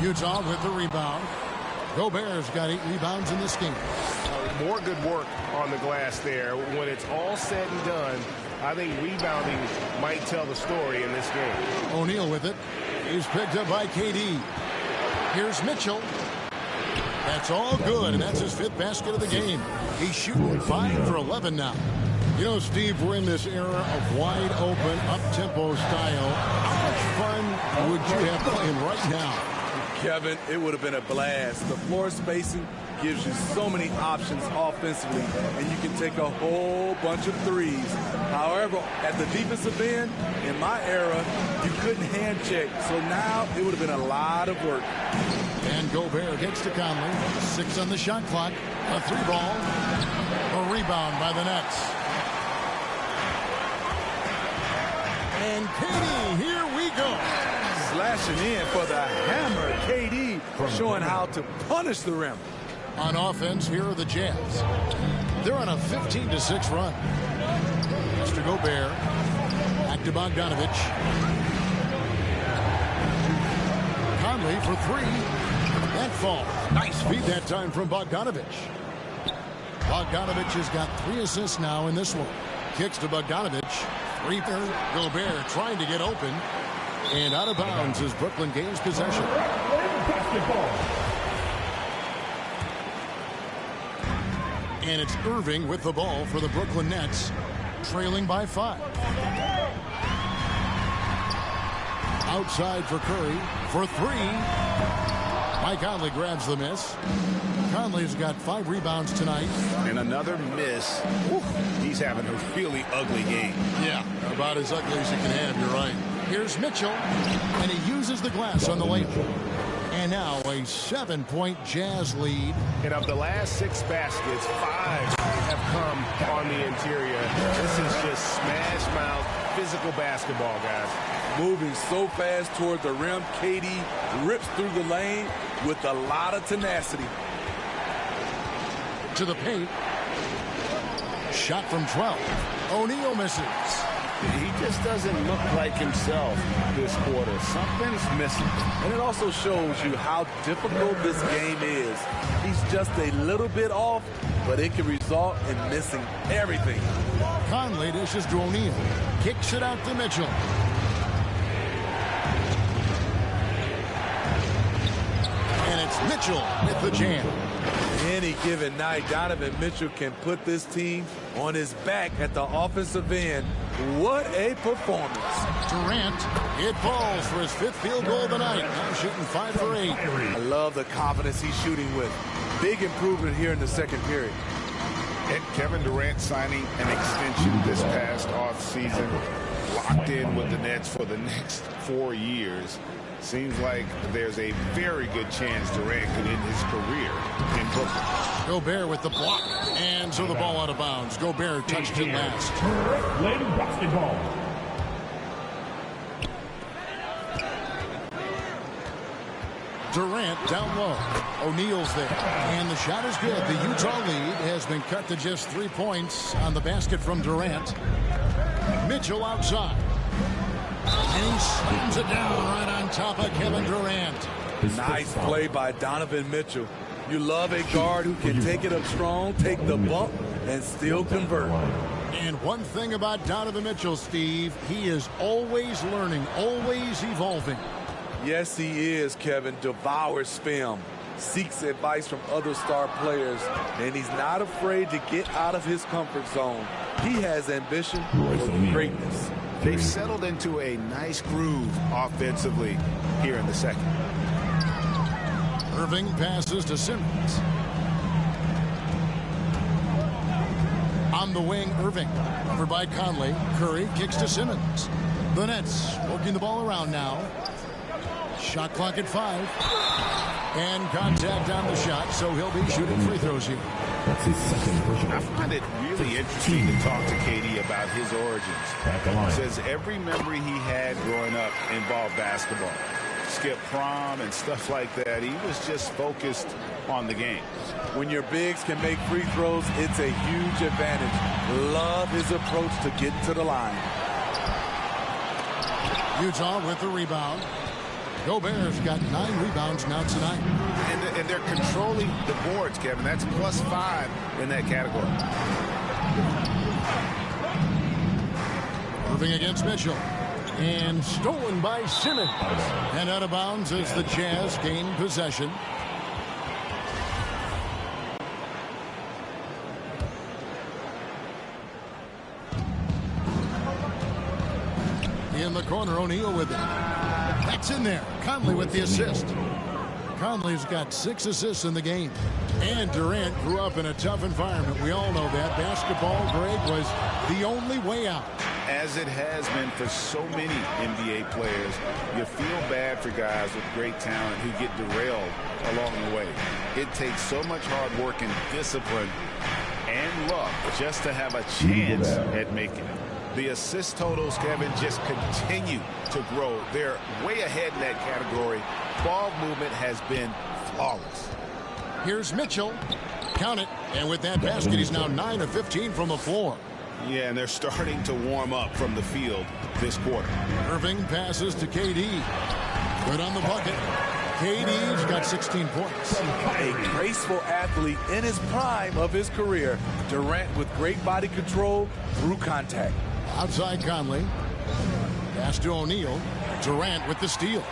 Utah with the rebound. Gobert's got 8 rebounds in this game. More good work on the glass there. When it's all said and done, I think rebounding might tell the story in this game. O'Neal with it. He's picked up by KD. Here's Mitchell. That's all good, and that's his 5th basket of the game. He's shooting 5 for 11 now. You know, Steve, we're in this era of wide open, up-tempo style. How much fun would you have playing right now? Kevin, it would have been a blast. The floor spacing gives you so many options offensively, and you can take a whole bunch of threes. However, at the defensive end, in my era, you couldn't hand check. So now it would have been a lot of work. And Gobert gets to Conley. 6 on the shot clock. A 3-ball. A rebound by the Nets. And KD, here we go. Slashing in for the hammer. KD showing how to punish the rim. On offense, here are the Jazz. They're on a 15-6 run. Mr. Gobert. Back to Bogdanovich. Conley for 3. That fall. Nice feed that time from Bogdanovich. Bogdanovich has got 3 assists now in this one. Kicks to Bogdanovich. 3-3. Gobert trying to get open. And out of bounds as Brooklyn gains possession. And it's Irving with the ball for the Brooklyn Nets, trailing by 5. Outside for Curry for 3. Mike Conley grabs the miss. Conley's got 5 rebounds tonight. And another miss. Ooh, he's having a really ugly game. Yeah, about as ugly as you can have, you're right. Here's Mitchell, and he uses the glass on the layup. And now a 7-point Jazz lead. And of the last 6 baskets, 5 have come on the interior. This is just smash mouth, physical basketball, guys. Moving so fast toward the rim, KD rips through the lane with a lot of tenacity. To the paint. Shot from 12. O'Neal misses. He just doesn't look like himself this quarter. Something's missing. And it also shows you how difficult this game is. He's just a little bit off, but it can result in missing everything. Conley dishes to O'Neal. Kicks it out to Mitchell. And it's Mitchell with the jam. Any given night, Donovan Mitchell can put this team on his back at the offensive end. What a performance. Durant, it falls for his 5th field goal of the night. Now shooting 5 for 8. I love the confidence he's shooting with. Big improvement here in the second period. And Kevin Durant signing an extension this past offseason. locked in with the Nets for the next 4 years. Seems like there's a very good chance Durant could end his career in Brooklyn. Gobert with the block. And so the ball out of bounds. Gobert touched it last. Brooklyn basketball. Durant down low. O'Neal's there. And the shot is good. The Utah lead has been cut to just 3 points on the basket from Durant. Mitchell outside. And he slams it down right on top of Kevin Durant. Nice play by Donovan Mitchell. You love a guard who can take it up strong, take the bump, and still convert. And one thing about Donovan Mitchell, Steve, he is always learning, always evolving. Yes, he is, Kevin. Devours film, seeks advice from other star players, and he's not afraid to get out of his comfort zone. He has ambition for greatness. They've settled into a nice groove offensively here in the second. Irving passes to Simmons. On the wing, Irving. Covered by Conley. Curry kicks to Simmons. The Nets working the ball around now. Shot clock at 5. And contact on the shot, so he'll be shooting free throws here. That's his second personal. I find it really interesting to talk to KD about his origins. He says every memory he had growing up involved basketball. Skip prom and stuff like that. He was just focused on the game. When your bigs can make free throws, it's a huge advantage. Love his approach to get to the line. Utah with the rebound. Gobert's got 9 rebounds now tonight. And they're controlling the boards, Kevin. That's +5 in that category. Irving against Mitchell. And stolen by Simmons. And out of bounds as the Jazz gain possession. In the corner, O'Neal with it. That's in there. Conley with the assist. Conley's got 6 assists in the game. And Durant grew up in a tough environment. We all know that. Basketball, Greg, was the only way out. As it has been for so many NBA players, you feel bad for guys with great talent who get derailed along the way. It takes so much hard work and discipline and luck just to have a chance at making it. The assist totals, Kevin, just continue to grow. They're way ahead in that category. Ball movement has been flawless. Here's Mitchell. Count it. And with that basket, he's now 9 of 15 from the floor. Yeah, and they're starting to warm up from the field this quarter. Irving passes to KD. Good on the bucket. KD's got 16 points. A graceful athlete in his prime of his career. Durant with great body control through contact. Outside Conley. Pass to O'Neal. Durant with the steal.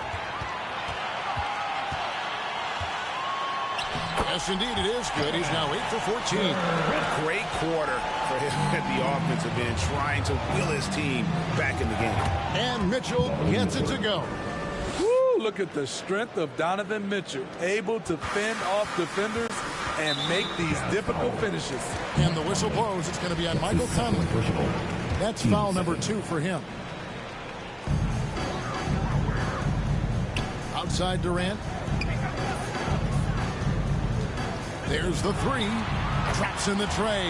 Yes, indeed, it is good. He's now 8 for 14. Great quarter for him at the offensive end, trying to will his team back in the game. And Mitchell gets it to go. Woo, look at the strength of Donovan Mitchell, able to fend off defenders and make these difficult finishes. And the whistle blows. It's going to be on Michael Conley. That's foul number 2 for him. Outside Durant. There's the 3. Traps in the tray.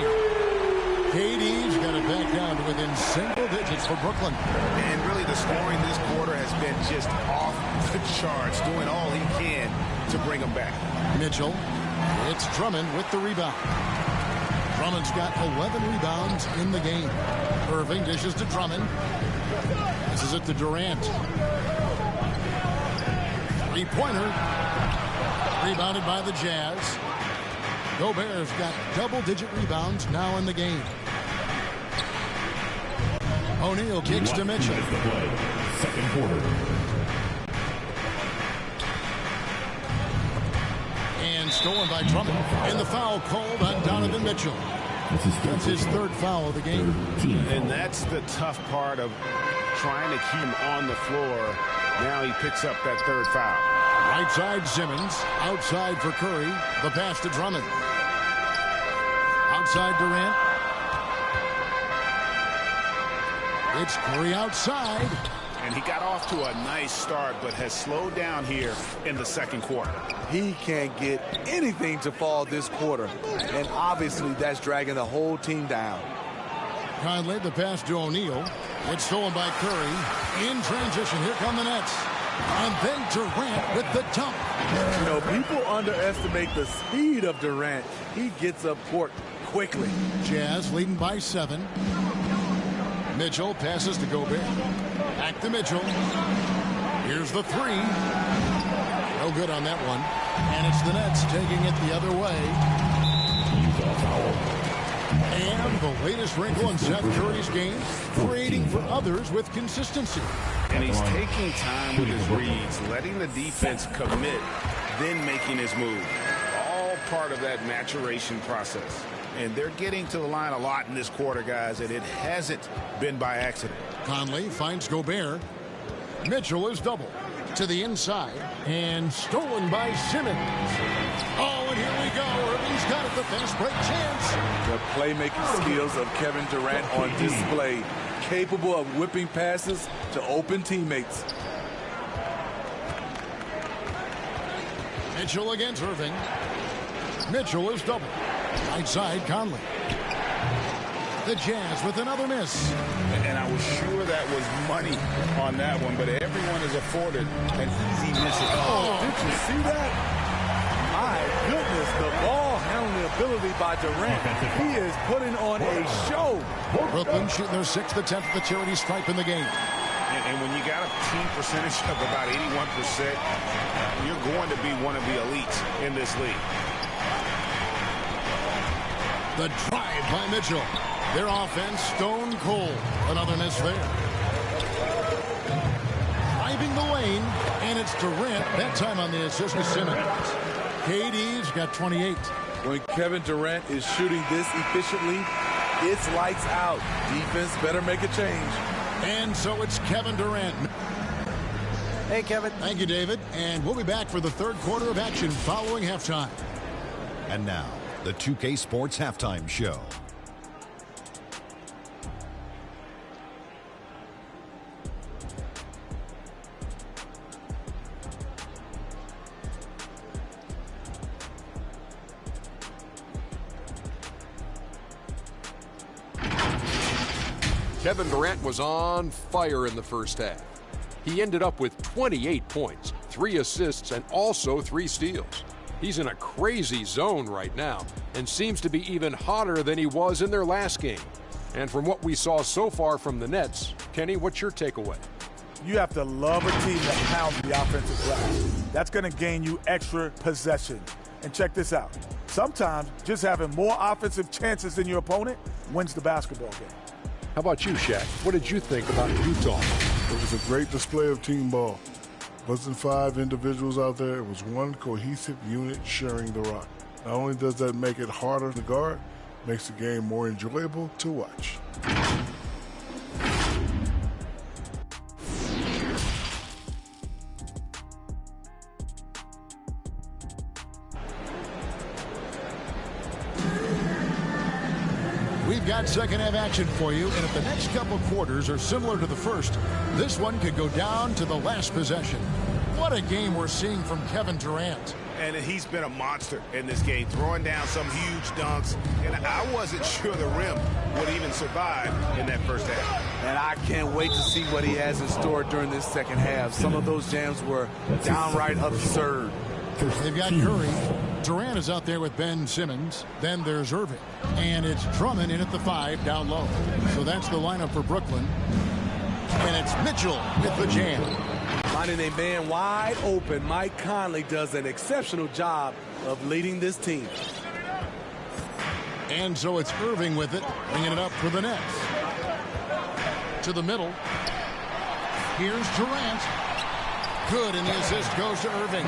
KD's got it back down to within single digits for Brooklyn. And really the scoring this quarter has been just off the charts, doing all he can to bring them back. Mitchell. It's Drummond with the rebound. Drummond's got 11 rebounds in the game. Irving dishes to Drummond. This is it to Durant. 3-pointer. Rebounded by the Jazz. Gobert's got double-digit rebounds now in the game. O'Neal kicks to Mitchell. Second quarter. And stolen by Drummond. And the foul called on Donovan Mitchell. That's his 3rd foul of the game. And that's the tough part of trying to keep him on the floor. Now he picks up that 3rd foul. Right side Simmons. Outside for Curry. The pass to Drummond. Outside Durant. It's Curry outside. And he got off to a nice start, but has slowed down here in the second quarter. He can't get anything to fall this quarter. And obviously that's dragging the whole team down. Conley, the pass to O'Neal. It's stolen by Curry. In transition, here come the Nets. And then Durant with the dunk. You know, people underestimate the speed of Durant. He gets up court quickly. Jazz leading by 7. Mitchell passes to Gobert. Back to Mitchell. Here's the 3. No good on that one. And it's the Nets taking it the other way. And the latest wrinkle in Seth Curry's game, creating for others with consistency. And he's taking time with his reads, letting the defense commit, then making his move. All part of that maturation process. And they're getting to the line a lot in this quarter, guys, and it hasn't been by accident. Conley finds Gobert. Mitchell is double to the inside and stolen by Simmons. Oh, and here we go. Irving's got it, the fast break chance. The playmaking skills of Kevin Durant on display. Capable of whipping passes to open teammates. Mitchell against Irving. Mitchell is double. Right side, Conley. The Jazz with another miss. And I was sure that was money on that one, but everyone is afforded an easy miss. Oh, did you see that? My goodness, the ball handling ability by Durant. He is putting on a show. Brooklyn shooting their 6th attempt at the charity stripe in the game. And when you got a team percentage of about 81%, you're going to be one of the elites in this league. The drive by Mitchell. Their offense stone cold. Another miss there. Driving the lane, and it's Durant. That time on the assist to Simmons. KD's got 28. When Kevin Durant is shooting this efficiently, it's lights out. Defense better make a change. And so it's Kevin Durant. Hey, Kevin. Thank you, David. And we'll be back for the third quarter of action following halftime. And now, the 2K Sports Halftime Show. Kevin Durant was on fire in the first half. He ended up with 28 points, 3 assists, and also 3 steals. He's in a crazy zone right now and seems to be even hotter than he was in their last game. And from what we saw so far from the Nets, Kenny, what's your takeaway? You have to love a team that pounds the offensive glass. That's going to gain you extra possession. And check this out. Sometimes just having more offensive chances than your opponent wins the basketball game. How about you, Shaq? What did you think about Utah? It was a great display of team ball. It wasn't 5 individuals out there. It was one cohesive unit sharing the rock. Not only does that make it harder to guard, it makes the game more enjoyable to watch. We've got second half action for you, and if the next couple quarters are similar to the first, this one could go down to the last possession. What a game we're seeing from Kevin Durant. And he's been a monster in this game, throwing down some huge dunks. And I wasn't sure the rim would even survive in that first half. And I can't wait to see what he has in store during this second half. Some of those jams were downright absurd. They've got Curry. Durant is out there with Ben Simmons. Then there's Irving. And it's Drummond in at the 5 down low. So that's the lineup for Brooklyn. And it's Mitchell with the jam. Finding a man wide open, Mike Conley does an exceptional job of leading this team. And so it's Irving with it, bringing it up for the Nets. To the middle. Here's Durant. Good, and the assist goes to Irving.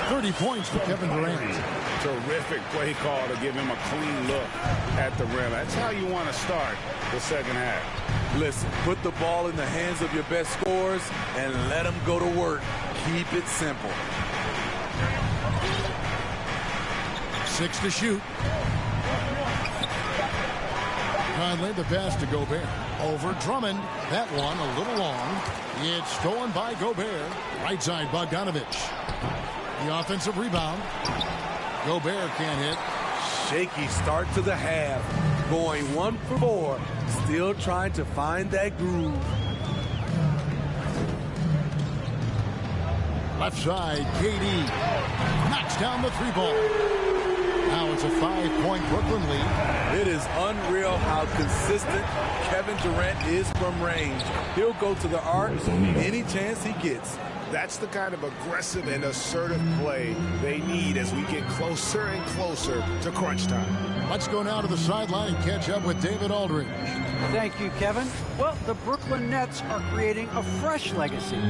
30 points for Kevin Durant. Terrific play call to give him a clean look at the rim. That's how you want to start the second half. Listen, put the ball in the hands of your best scorers and let them go to work. Keep it simple. 6 to shoot. Conley, the pass to Gobert. Over Drummond. That one a little long. It's stolen by Gobert. Right side, Bogdanovich. The offensive rebound. Gobert can't hit. Shaky start to the half. Going 1 for 4. Still trying to find that groove. Left side, KD knocks down the 3-ball. Now it's a 5-point Brooklyn lead. It is unreal how consistent Kevin Durant is from range. He'll go to the arc any chance he gets. That's the kind of aggressive and assertive play they need as we get closer and closer to crunch time. Let's go now to the sideline and catch up with David Aldridge. Thank you, Kevin. Well, the Brooklyn Nets are creating a fresh legacy.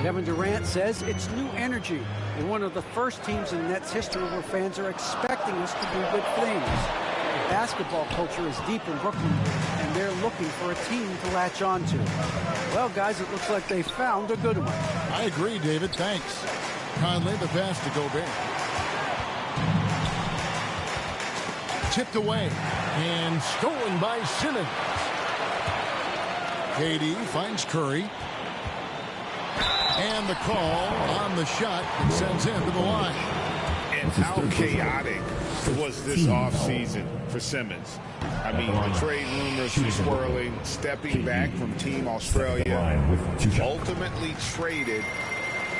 Kevin Durant says it's new energy and one of the first teams in Nets history where fans are expecting us to do good things. The basketball culture is deep in Brooklyn, and they're looking for a team to latch on to. Well, guys, it looks like they found a good one. I agree, David. Thanks. Conley, the pass to Gobert. Tipped away and stolen by Simmons. KD finds Curry. And the call on the shot that sends him to the line. And how chaotic was this offseason for Simmons? I mean, the trade rumors swirling, stepping back from Team Australia, ultimately traded.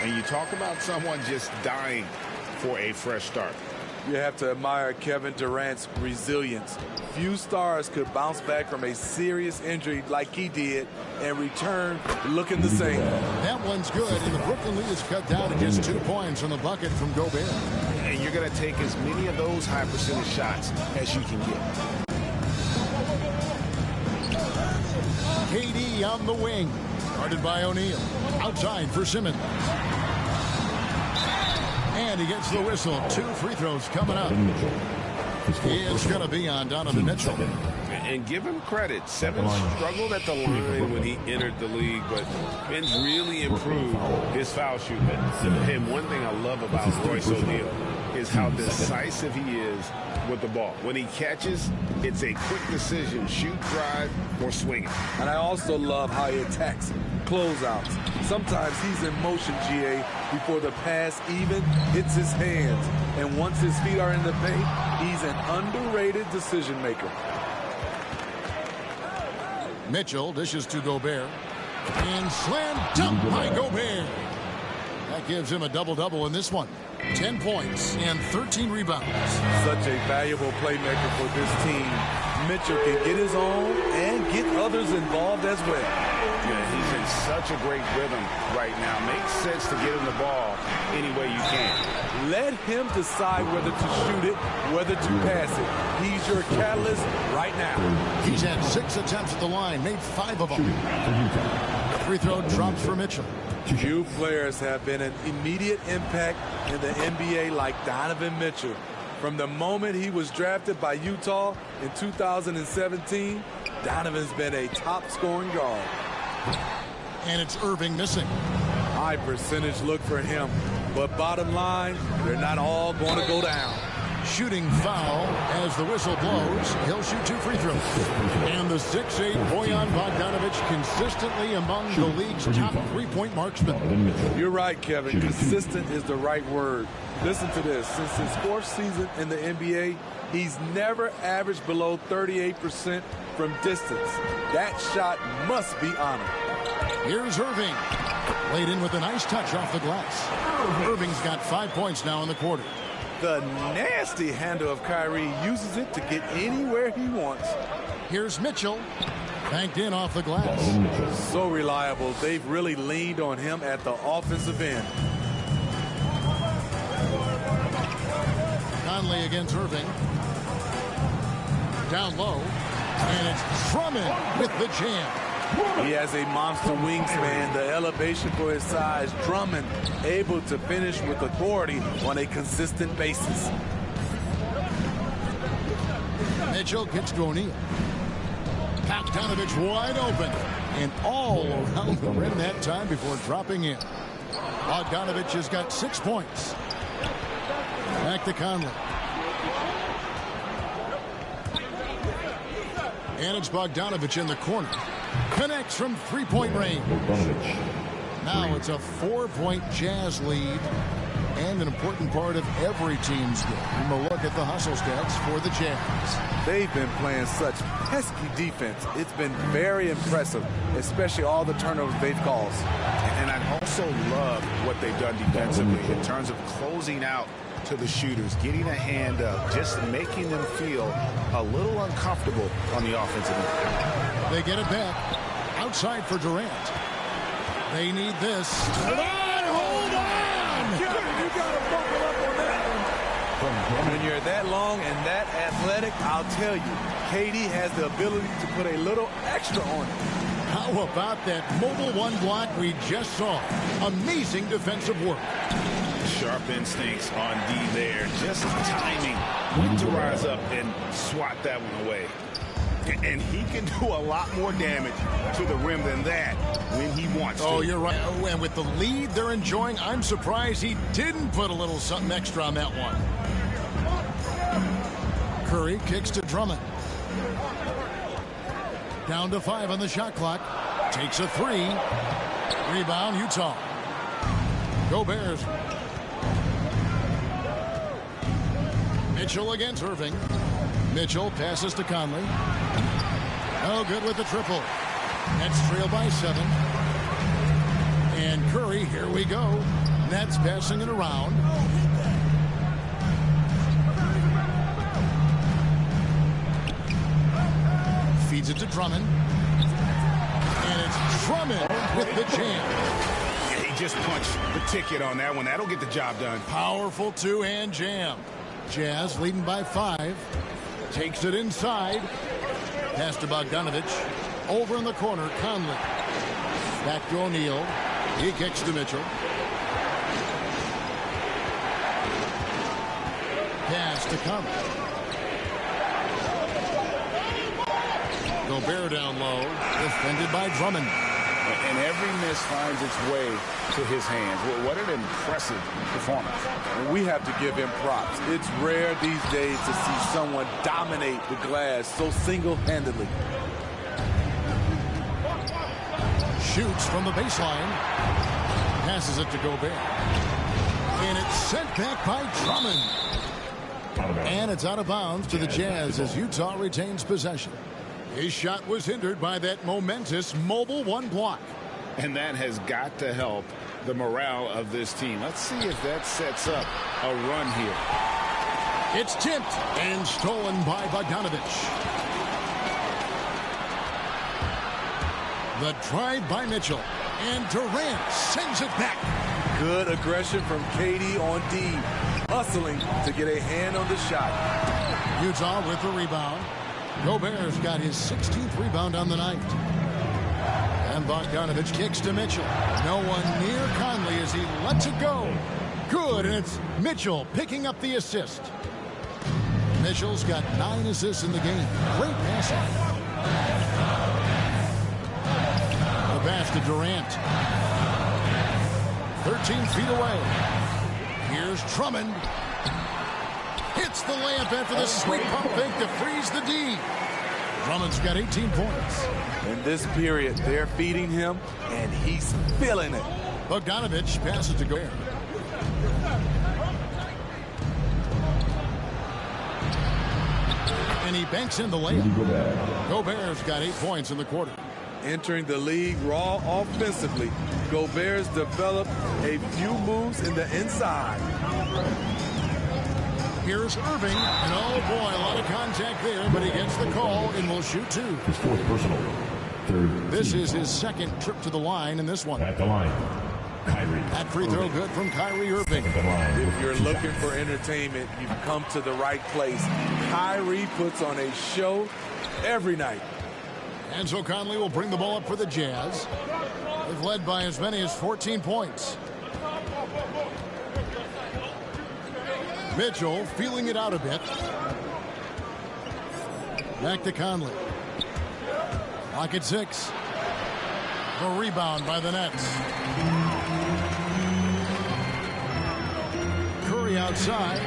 And you talk about someone just dying for a fresh start. You have to admire Kevin Durant's resilience. Few stars could bounce back from a serious injury like he did and return looking the same. That one's good, and the Brooklyn lead is cut down to just 2 points on the bucket from Gobert. And you're going to take as many of those high percentage shots as you can get. KD on the wing. Guarded by O'Neal. Outside for Simmons. And he gets the whistle. 2 free throws coming up. It's going to be on Donovan Mitchell. And give him credit. Simmons struggled at the line when he entered the league, but Ben's really improved his foul shooting. And one thing I love about Royce O'Neal is how decisive he is with the ball. When he catches, it's a quick decision, shoot, drive, or swing it. And I also love how he attacks closeouts. Sometimes he's in motion, GA, before the pass even hits his hands. And once his feet are in the paint, he's an underrated decision maker. Mitchell dishes to Gobert. And slam dunk by Gobert. That gives him a double-double in this one. 10 points and 13 rebounds. Such a valuable playmaker for this team. Mitchell can get his own and get others involved as well. Yeah, he's in such a great rhythm right now. Makes sense to get him the ball any way you can. Let him decide whether to shoot it, whether to pass it. He's your catalyst right now. He's had 6 attempts at the line, made 5 of them. Free throw drops for Mitchell. Few players have been an immediate impact in the NBA like Donovan Mitchell. From the moment he was drafted by Utah in 2017, Donovan's been a top-scoring guard. And it's Irving missing. High percentage look for him. But bottom line, they're not all going to go down. Shooting foul as the whistle blows. He'll shoot 2 free throws. And the 6'8" Bojan Bogdanovich consistently among the league's top 3-point marksmen. You're right, Kevin. Consistent is the right word. Listen to this. Since his 4th season in the NBA, he's never averaged below 38% from distance. That shot must be honored. Here's Irving. Laid in with a nice touch off the glass. Irving's got 5 points now in the quarter. The nasty handle of Kyrie uses it to get anywhere he wants. Here's Mitchell. Banked in off the glass. So reliable. They've really leaned on him at the offensive end. Conley against Irving. Down low. And it's Drummond with the jam. He has a monster wingspan, the elevation for his size. Drummond able to finish with authority on a consistent basis. Mitchell gets to O'Neal. Bogdanovich wide open. And all around the rim that time before dropping in. Bogdanovich has got 6 points. Back to Conley. And it's Bogdanovich in the corner. Connects from three-point range. Now it's a 4-point Jazz lead. And an important part of every team's game. A look at the hustle stats for the Jazz. They've been playing such pesky defense. It's been very impressive, especially all the turnovers they've caused. And I also love what they've done defensively in terms of closing out to the shooters, getting a hand up, just making them feel a little uncomfortable on the offensive end. They get it back. Outside for Durant. They need this. Hold on! You gotta buckle up on that one. When you're that long and that athletic, I'll tell you, KD has the ability to put a little extra on it. How about that mobile one block we just saw? Amazing defensive work. Sharp instincts on D there. Just timing when to rise up and swat that one away. And he can do a lot more damage to the rim than that when he wants to. Oh, you're right. Oh, and with the lead they're enjoying, I'm surprised he didn't put a little something extra on that one. Curry kicks to Drummond. Down to 5 on the shot clock. Takes a 3. Rebound, Utah. Go Bears. Mitchell against Irving. Mitchell passes to Conley. No good with the triple. Nets trail by 7. And Curry, here we go. Nets passing it around. Feeds it to Drummond. And it's Drummond with the jam. Yeah, he just punched the ticket on that one. That'll get the job done. Powerful two-hand jam. Jazz leading by 5. Takes it inside. Pass to Bogdanovich. Over in the corner, Conley. Back to O'Neal. He kicks to Mitchell. Pass to Conley. Gobert down low. Defended by Drummond. And every miss finds its way to his hands. Well, what an impressive performance. And we have to give him props. It's rare these days to see someone dominate the glass so single-handedly. Shoots from the baseline. Passes it to Gobert. And it's sent back by Drummond. And it's out of bounds to the Jazz as Utah retains possession. His shot was hindered by that momentous mobile one block. And that has got to help the morale of this team. Let's see if that sets up a run here. It's tipped and stolen by Bogdanovich. The drive by Mitchell. And Durant sends it back. Good aggression from KD on D. Hustling to get a hand on the shot. Utah with the rebound. Gobert's got his 16th rebound on the night. And Bogdanovich kicks to Mitchell. No one near Conley as he lets it go. Good, and it's Mitchell picking up the assist. Mitchell's got 9 assists in the game. Great passing. The pass to Durant. 13 feet away. Here's Drummond. Hits the layup after the sweet pump fake to freeze the D. Drummond's got 18 points. In this period, they're feeding him, and he's feeling it. Bogdanovich passes to Gobert. And he banks in the layup. Gobert's got 8 points in the quarter. Entering the league raw offensively, Gobert's developed a few moves in the inside. Here's Irving, and oh boy, a lot of contact there, but he gets the call and will shoot 2. His 4th personal. 3rd. This is his 2nd trip to the line in this one. At the line, Kyrie. That free throw good from Kyrie Irving. If you're looking for entertainment, you've come to the right place. Kyrie puts on a show every night. And so Conley will bring the ball up for the Jazz. They've led by as many as 14 points. Mitchell feeling it out a bit. Back to Conley. Lock at 6. The rebound by the Nets. Curry outside.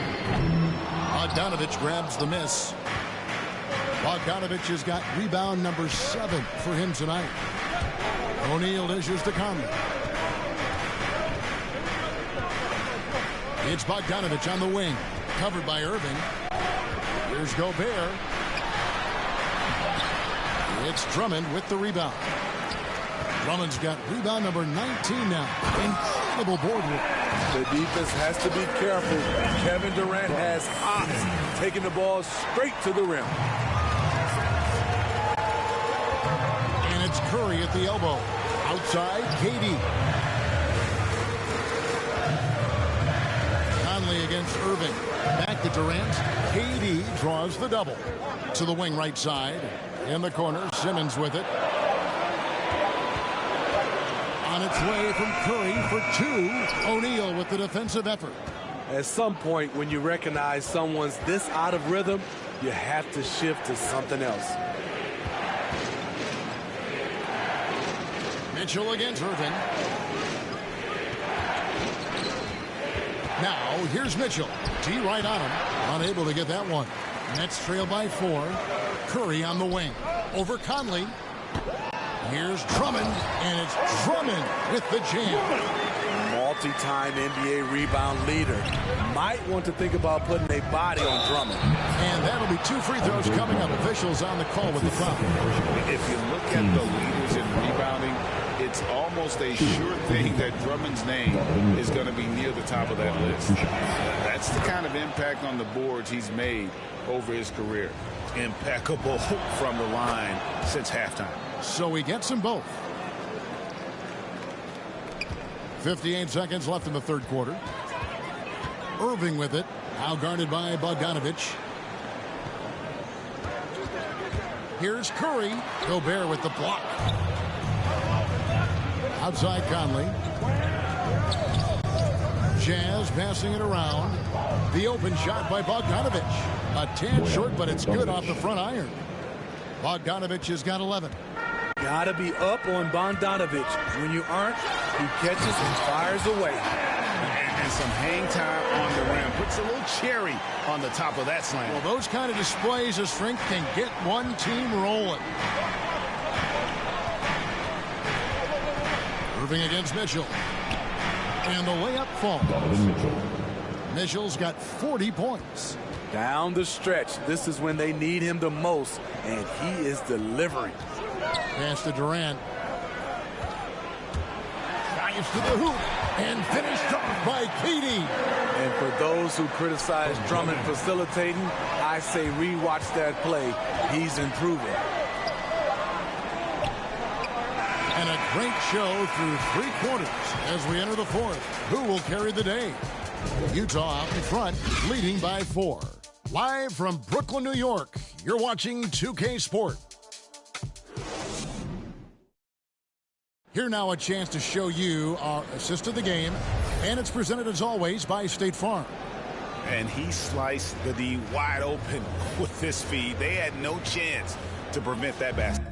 Bogdanovich grabs the miss. Bogdanovich has got rebound number 7 for him tonight. O'Neal dishes to Conley. It's Bogdanovich on the wing, covered by Irving. Here's Gobert. It's Drummond with the rebound. Drummond's got rebound number 19 now. Incredible board work. The defense has to be careful. Kevin Durant has ops, taking the ball straight to the rim. And it's Curry at the elbow. Outside, KD. Conley against Irving. Back to Durant. KD draws the double. To the wing right side. In the corner, Simmons with it. On its way from Curry for 2. O'Neal with the defensive effort. At some point, when you recognize someone's this out of rhythm, you have to shift to something else. Mitchell against Irving. Now, here's Mitchell. T right on him. Unable to get that one. Nets trail by 4. Curry on the wing. Over Conley. Here's Drummond, and it's Drummond with the jam. Multi-time NBA rebound leader. Might want to think about putting a body on Drummond. And that'll be 2 free throws coming up. Officials on the call with the foul. If you look at the leaders in rebounding, it's almost a sure thing that Drummond's name is going to be near the top of that list. That's the kind of impact on the boards he's made over his career. Impeccable from the line since halftime. So he gets them both. 58 seconds left in the third quarter. Irving with it. Now guarded by Bogdanovich. Here's Curry. Gobert with the block. Outside Conley. Jazz passing it around. The open shot by Bogdanovich. A tad short, but it's good off the front iron. Bogdanovich has got 11. Gotta be up on Bogdanovich. When you aren't, he catches and fires away. And some hang time on the rim. Puts a little cherry on the top of that slam. Well, those kind of displays of strength can get one team rolling. Irving against Mitchell. And the layup falls. Mitchell's got 40 points. Down the stretch, this is when they need him the most, and he is delivering. Pass to Durant. Dives to the hoop and finished off by KD. And for those who criticize Drummond facilitating, I say rewatch that play. He's improving. And a great show through 3 quarters as we enter the fourth. Who will carry the day? Utah out in front, leading by 4. Live from Brooklyn, New York, you're watching 2K Sport. Here now a chance to show you our assist of the game, and it's presented as always by State Farm. And he sliced the D wide open with this feed. They had no chance to prevent that basket.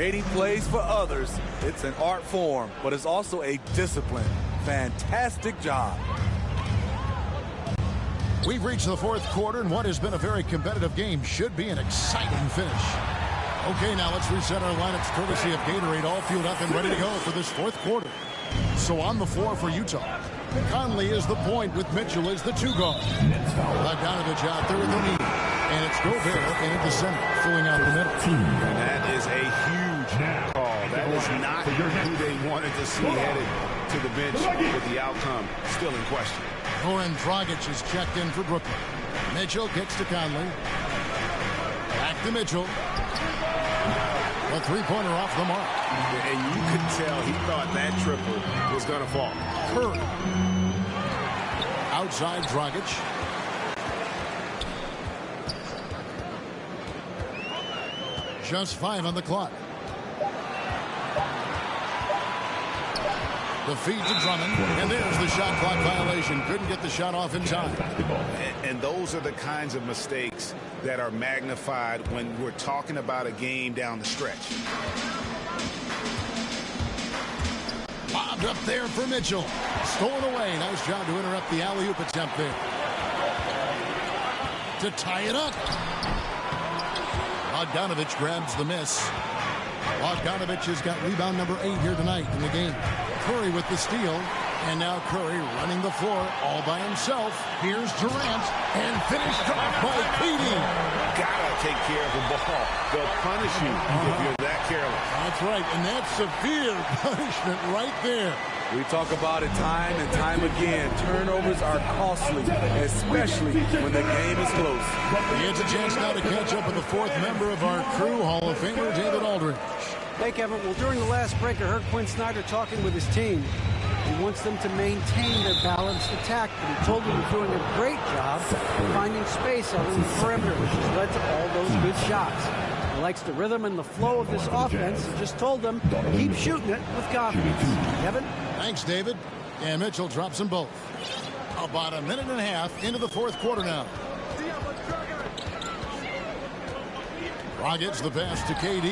Creating plays for others, it's an art form, but it's also a discipline. Fantastic job. We've reached the fourth quarter, and what has been a very competitive game should be an exciting finish. Okay, now let's reset our lineups courtesy of Gatorade, all fueled up and ready to go for this fourth quarter. So on the floor for Utah, Conley is the point with Mitchell as the 2 guard. Bogdanovich out there with O'Neal. And it's Gobert in at the center, filling out the middle. And that is a huge call. That is not who they wanted to see headed to the bench with the outcome still in question. Goran Dragic is checked in for Brooklyn. Mitchell kicks to Conley. Back to Mitchell. A three-pointer off the mark. And you could tell he thought that triple was going to fall. Curry. Outside Dragic. Just 5 on the clock. The feed to Drummond, and there's the shot clock violation. Couldn't get the shot off in time. And those are the kinds of mistakes that are magnified when we're talking about a game down the stretch. Lobbed up there for Mitchell. Stolen away. Nice job to interrupt the alley-oop attempt there. To tie it up. Bogdanovich grabs the miss. Bogdanovich has got rebound number 8 here tonight in the game. Curry with the steal. And now Curry running the floor all by himself. Here's Durant. And finished off by KD. Gotta take care of the ball. They'll punish you if you're that careless. That's right. And that's severe punishment right there. We talk about it time and time again. Turnovers are costly, especially when the game is close. He gets a chance now to catch up with the 4th member of our crew, Hall of Famer David Aldridge. Hey, Kevin. Well, during the last break, I heard Quinn Snyder talking with his team. He wants them to maintain their balanced attack, but he told them he's doing a great job finding space out in the perimeter, which has led to all those good shots. He likes the rhythm and the flow of this offense. He just told them, keep shooting it with confidence. Kevin? Thanks, David. And Mitchell drops them both. About a minute and a half into the fourth quarter now. Dragic the pass to KD.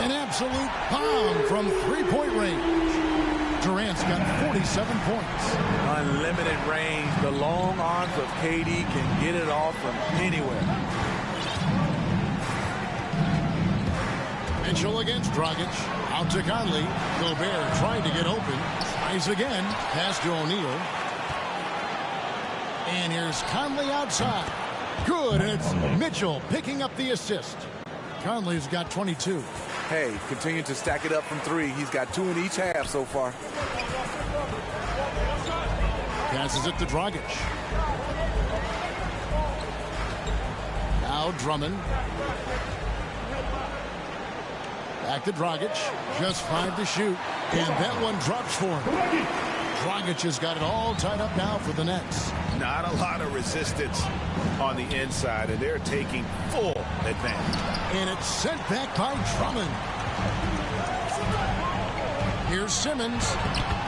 An absolute bomb from three-point range. Durant's got 47 points. Unlimited range. The long arms of KD can get it off from anywhere. Mitchell against Dragic. Out to Conley. Gobert trying to get open. Tries again. Pass to O'Neal. And here's Conley outside. Good. And it's Mitchell picking up the assist. Conley's got 22. Hey, continue to stack it up from 3. He's got 2 in each half so far. Passes it to Dragic. Now Drummond. Back to Dragic. Just 5 to shoot. And that one drops for him. Dragic has got it all tied up now for the Nets. Not a lot of resistance on the inside, and they're taking full advantage. And it's sent back by Drummond. Here's Simmons.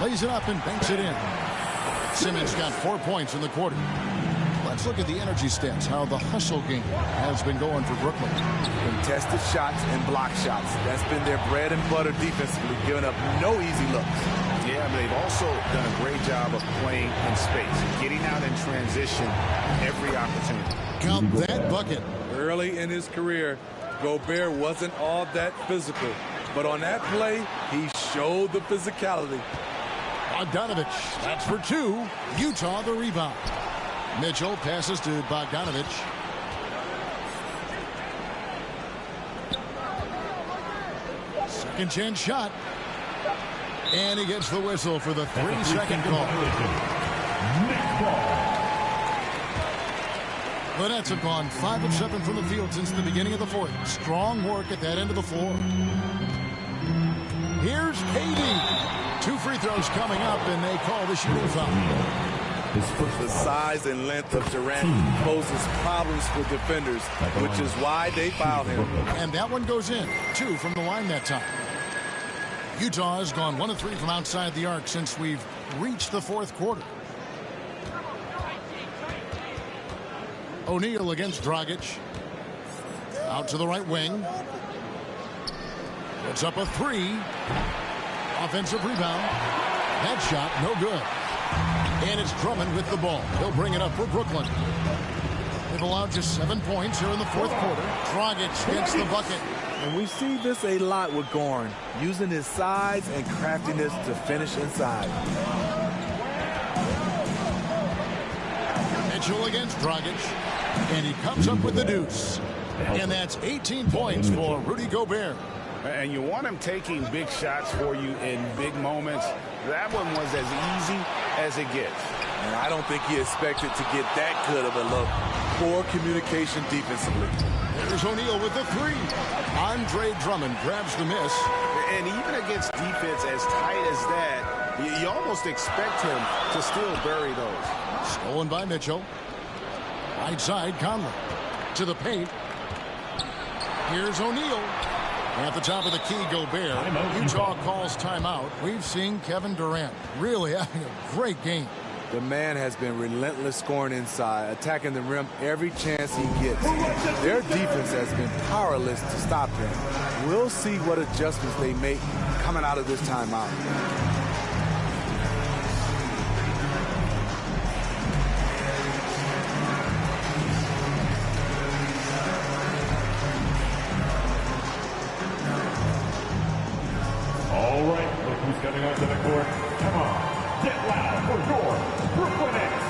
Lays it up and banks it in. Simmons got 4 points in the quarter. Let's look at the energy stats, how the hustle game has been going for Brooklyn. Contested shots and block shots. That's been their bread and butter defensively, giving up no easy looks. Yeah, but they've also done a great job of playing in space, getting out in transition every opportunity. Count that bucket. Early in his career, Gobert wasn't all that physical. But on that play, he showed the physicality. Bogdanovich, that's for 2. Utah the rebound. Mitchell passes to Bogdanovich. Second chance shot. And he gets the whistle for the 3-second call. The Nets have gone 5 of 7 from the field since the beginning of the fourth. Strong work at that end of the floor. Here's KD. 2 free throws coming up, and they call the shooting foul. The size and length of Durant poses problems for defenders, which is why they fouled him. And that one goes in. 2 from the line that time. Utah has gone 1 of 3 from outside the arc since we've reached the fourth quarter. O'Neal against Dragic. Out to the right wing. Puts up a three. Offensive rebound. That shot, no good. And it's Drummond with the ball. He'll bring it up for Brooklyn. They've allowed just 7 points here in the fourth quarter. Dragic gets the bucket. And we see this a lot with Goran, using his size and craftiness to finish inside. Mitchell against Dragic. And he comes up with the deuce. And that's 18 points for Rudy Gobert. And you want him taking big shots for you in big moments. That one was as easy as it gets. And I don't think he expected to get that good of a look. Poor communication defensively. There's O'Neal with the three. Andre Drummond grabs the miss. And even against defense as tight as that, you almost expect him to still bury those. Stolen by Mitchell. Right side, Conley. To the paint. Here's O'Neal. At the top of the key, Gobert. Utah calls timeout. We've seen Kevin Durant really having a great game. The man has been relentless scoring inside, attacking the rim every chance he gets. Their defense has been powerless to stop him. We'll see what adjustments they make coming out of this timeout. All right, look who's coming onto the court. Come on, get loud for your Brooklyn Nets.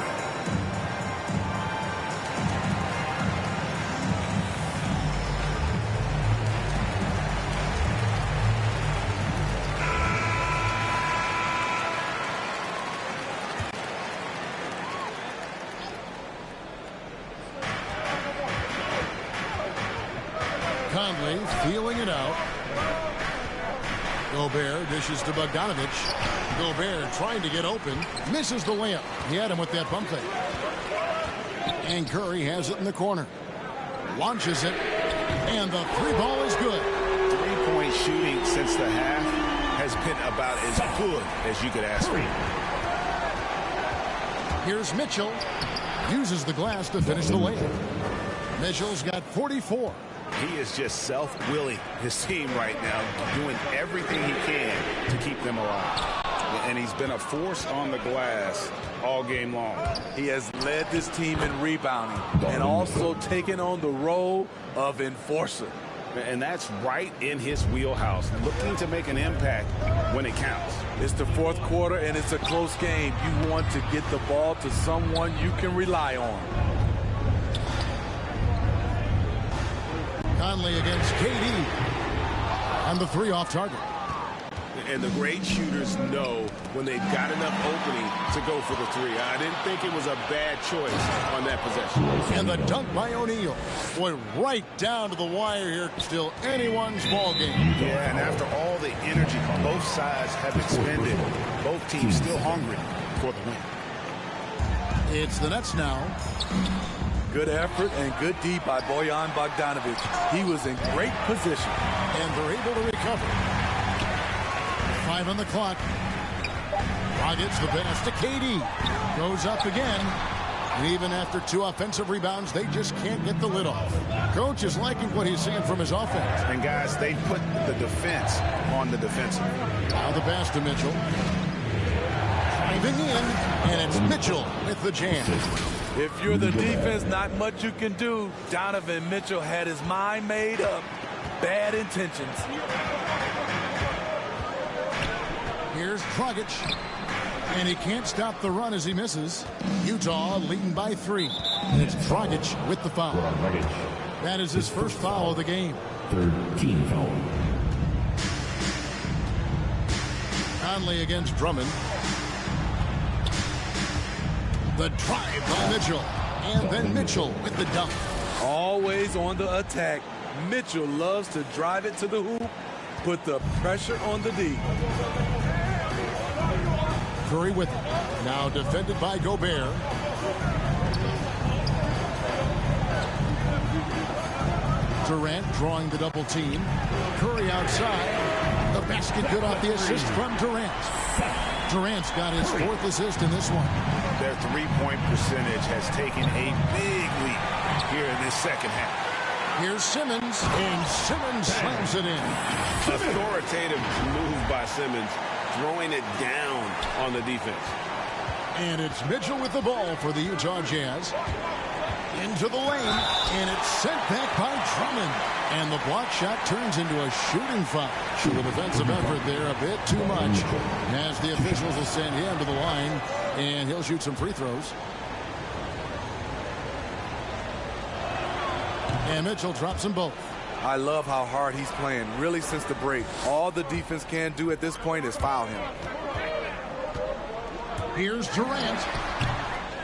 Conley feeling it out. Gobert dishes to Bogdanovich. Gobert trying to get open. Misses the layup. He had him with that pump fake. And Curry has it in the corner. Launches it. And the three ball is good. 3-point shooting since the half has been about as good as you could ask for. Here's Mitchell. Uses the glass to finish the layup. Mitchell's got 44. He is just self-willing his team right now, doing everything he can to keep them alive. And he's been a force on the glass all game long. He has led this team in rebounding and also taken on the role of enforcer. And that's right in his wheelhouse, looking to make an impact when it counts. It's the fourth quarter and it's a close game. You want to get the ball to someone you can rely on. Conley against KD. And the three off target. And the great shooters know when they've got enough opening to go for the three. I didn't think it was a bad choice on that possession. And the dunk by O'Neal. Boy, right down to the wire here. Still anyone's ball game. Yeah, and after all the energy both sides have expended, both teams still hungry for the win. It's the Nets now. Good effort and good D by Bojan Bogdanovich. He was in great position. And they're able to recover. 5 on the clock. Dragic the pass to KD. Goes up again. And even after 2 offensive rebounds, they just can't get the lid off. Coach is liking what he's seeing from his offense. And guys, they put the defense on the defensive. Now the pass to Mitchell. Driving in, and it's Mitchell with the jam. If you're the defense, not much you can do. Donovan Mitchell had his mind made up. Bad intentions. Here's Dragic. And he can't stop the run as he misses. Utah leading by 3. And it's Dragic with the foul. That is his first foul of the game. Third team foul. Conley against Drummond. The drive by Mitchell. And then Mitchell with the dunk. Always on the attack. Mitchell loves to drive it to the hoop, put the pressure on the D. Curry with it. Now defended by Gobert. Durant drawing the double team. Curry outside. The basket good off the assist from Durant. Durant's got his 4th assist in this one. Their 3-point percentage has taken a big leap here in this second half. Here's Simmons, and Simmons slams it in. Authoritative move by Simmons, throwing it down on the defense. And it's Mitchell with the ball for the Utah Jazz. Into the lane, and it's sent back by Drummond. And the block shot turns into a shooting foul. The defensive effort there a bit too much, as the officials will send him to the line, and he'll shoot some free throws. And Mitchell drops them both. I love how hard he's playing, really, since the break. All the defense can do at this point is foul him. Here's Durant.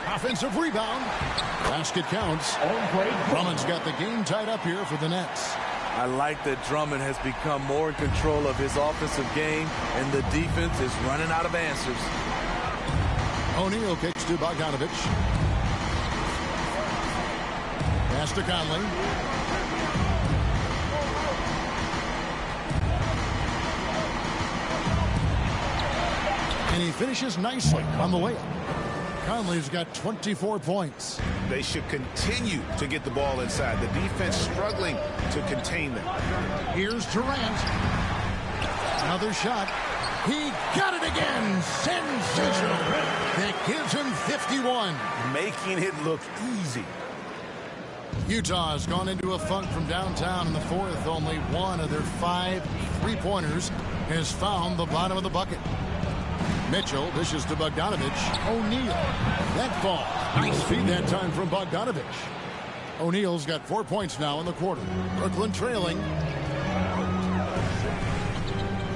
Offensive rebound. Basket counts. Drummond's got the game tied up here for the Nets. I like that Drummond has become more in control of his offensive game, and the defense is running out of answers. O'Neal kicks to Bogdanovich. Pass to Conley. And he finishes nicely on the layup. Conley's got 24 points. They should continue to get the ball inside. The defense struggling to contain them. Here's Durant. Another shot. He got it again. Sensational. That gives him 51. Making it look easy. Utah's gone into a funk from downtown in the fourth. Only one of their 5 3-pointers has found the bottom of the bucket. Mitchell dishes to Bogdanovich. O'Neal. That ball. Nice feed that time from Bogdanovich. O'Neal's got 4 points now in the quarter. Brooklyn trailing.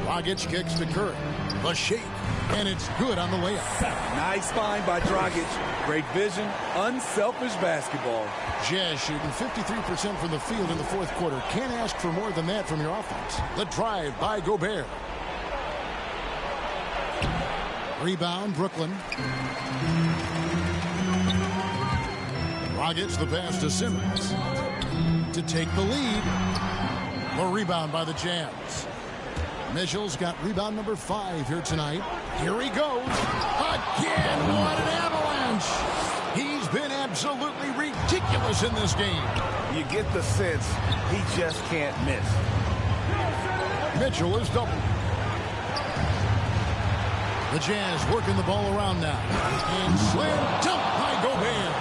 Dragic kicks to Curry. The shake. And it's good on the layup. Nice find by Dragic. Great vision. Unselfish basketball. Jazz shooting 53% from the field in the fourth quarter. Can't ask for more than that from your offense. The drive by Gobert. Rebound, Brooklyn. Dragic the pass to Simmons to take the lead. The rebound by the Jazz. Mitchell's got rebound number 5 here tonight. Here he goes. Again, what an avalanche. He's been absolutely ridiculous in this game. You get the sense he just can't miss. Mitchell is doubled. The Jazz working the ball around now. And slam dunk by Gobert.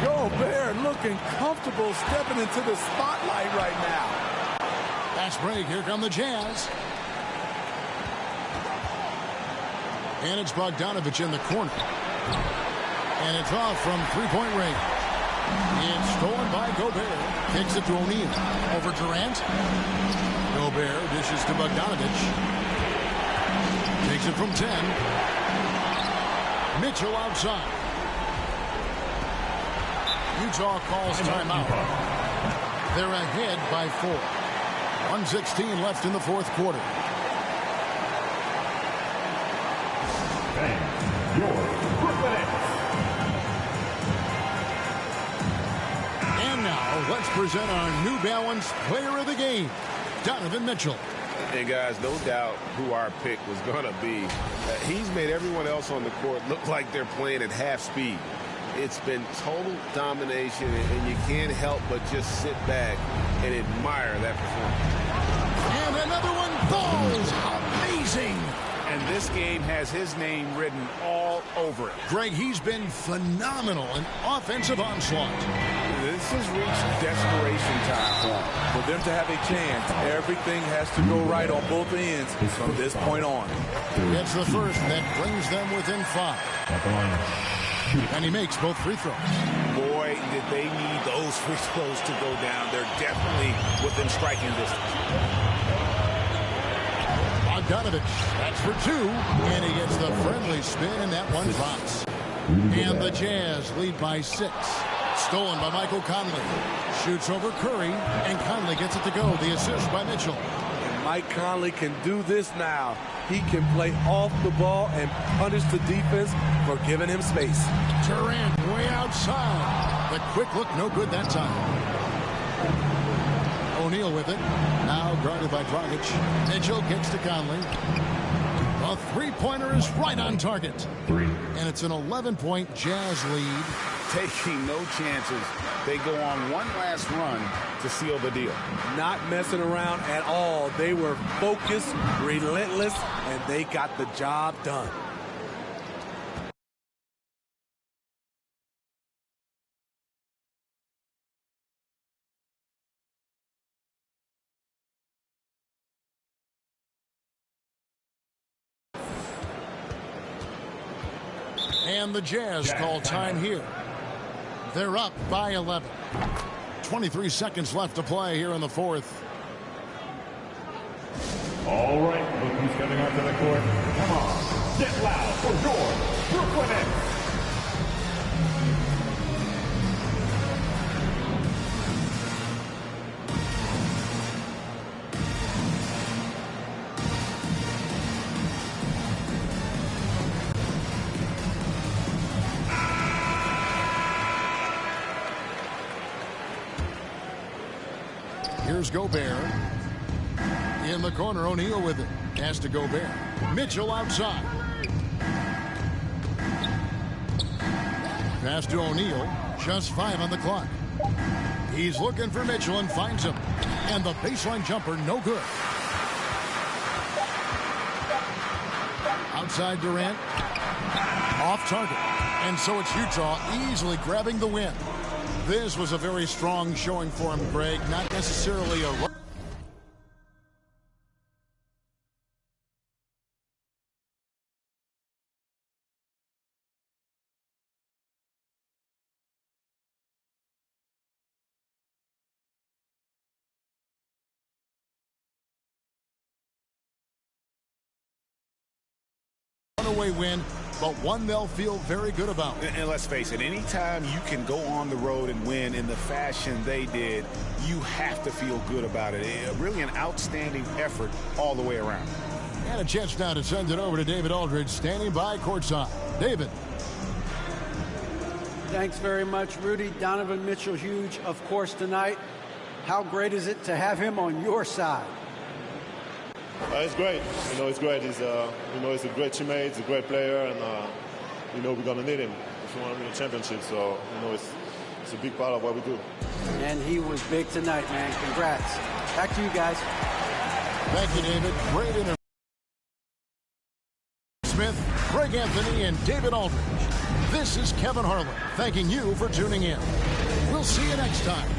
Gobert looking comfortable stepping into the spotlight right now. Fast break. Here come the Jazz. And it's Bogdanovich in the corner. And it's off from three-point range. It's stolen by Gobert. Kicks it to O'Neal. Over Durant. Gobert dishes to Bogdanovich. Takes it from 10. Mitchell outside. Utah calls timeout. They're ahead by 4. 1:16 left in the fourth quarter. And now let's present our New Balance Player of the Game, Donovan Mitchell. And guys, no doubt who our pick was going to be. He's made everyone else on the court look like they're playing at half speed. It's been total domination, and you can't help but just sit back and admire that performance. And another one falls. Amazing. And this game has his name written all over it. Greg, he's been phenomenal in offensive onslaught. This has reached desperation time for him. For them to have a chance, everything has to go right on both ends from this point on. Gets the first that brings them within 5. And he makes both free throws. Boy, did they need those free throws to go down. They're definitely within striking distance. Bogdanovich, that's for 2. And he gets the friendly spin, and that one drops. And the Jazz lead by 6. Stolen by Michael Conley. Shoots over Curry, and Conley gets it to go. The assist by Mitchell. And Mike Conley can do this now. He can play off the ball and punish the defense for giving him space. Durant way outside. The quick look, no good that time. O'Neal with it. Now guarded by Dragic. Mitchell kicks to Conley. A three-pointer is right on target. And it's an 11-point Jazz lead. Taking no chances they go on one last run to seal the deal. Not messing around at all. They were focused, relentless, and they got the job done. And the Jazz call time here. They're up by 11. 23 seconds left to play here in the fourth. All right, look who's coming onto the court. Come on, get loud for your Brooklyn Nets. Here's Gobert. In the corner, O'Neal with it. Has to Gobert. Mitchell outside. Pass to O'Neal. Just 5 on the clock. He's looking for Mitchell and finds him. And the baseline jumper, no good. Outside Durant. Off target. And so it's Utah easily grabbing the win. This was a very strong showing for him, Greg. Not necessarily a runaway win, but one they'll feel very good about. And let's face it, anytime you can go on the road and win in the fashion they did, you have to feel good about it. Really an outstanding effort all the way around. And a chance now to send it over to David Aldridge, standing by courtside. David. Thanks very much, Rudy. Donovan Mitchell, huge, of course, tonight. How great is it to have him on your side? It's great. It's great. He's a great teammate. He's a great player, and we're gonna need him if we want to win a championship. So it's a big part of what we do. And he was big tonight, man. Congrats. Back to you guys. Thank you, David. Great interview. Smith, Greg Anthony, and David Aldridge. This is Kevin Harlan thanking you for tuning in. We'll see you next time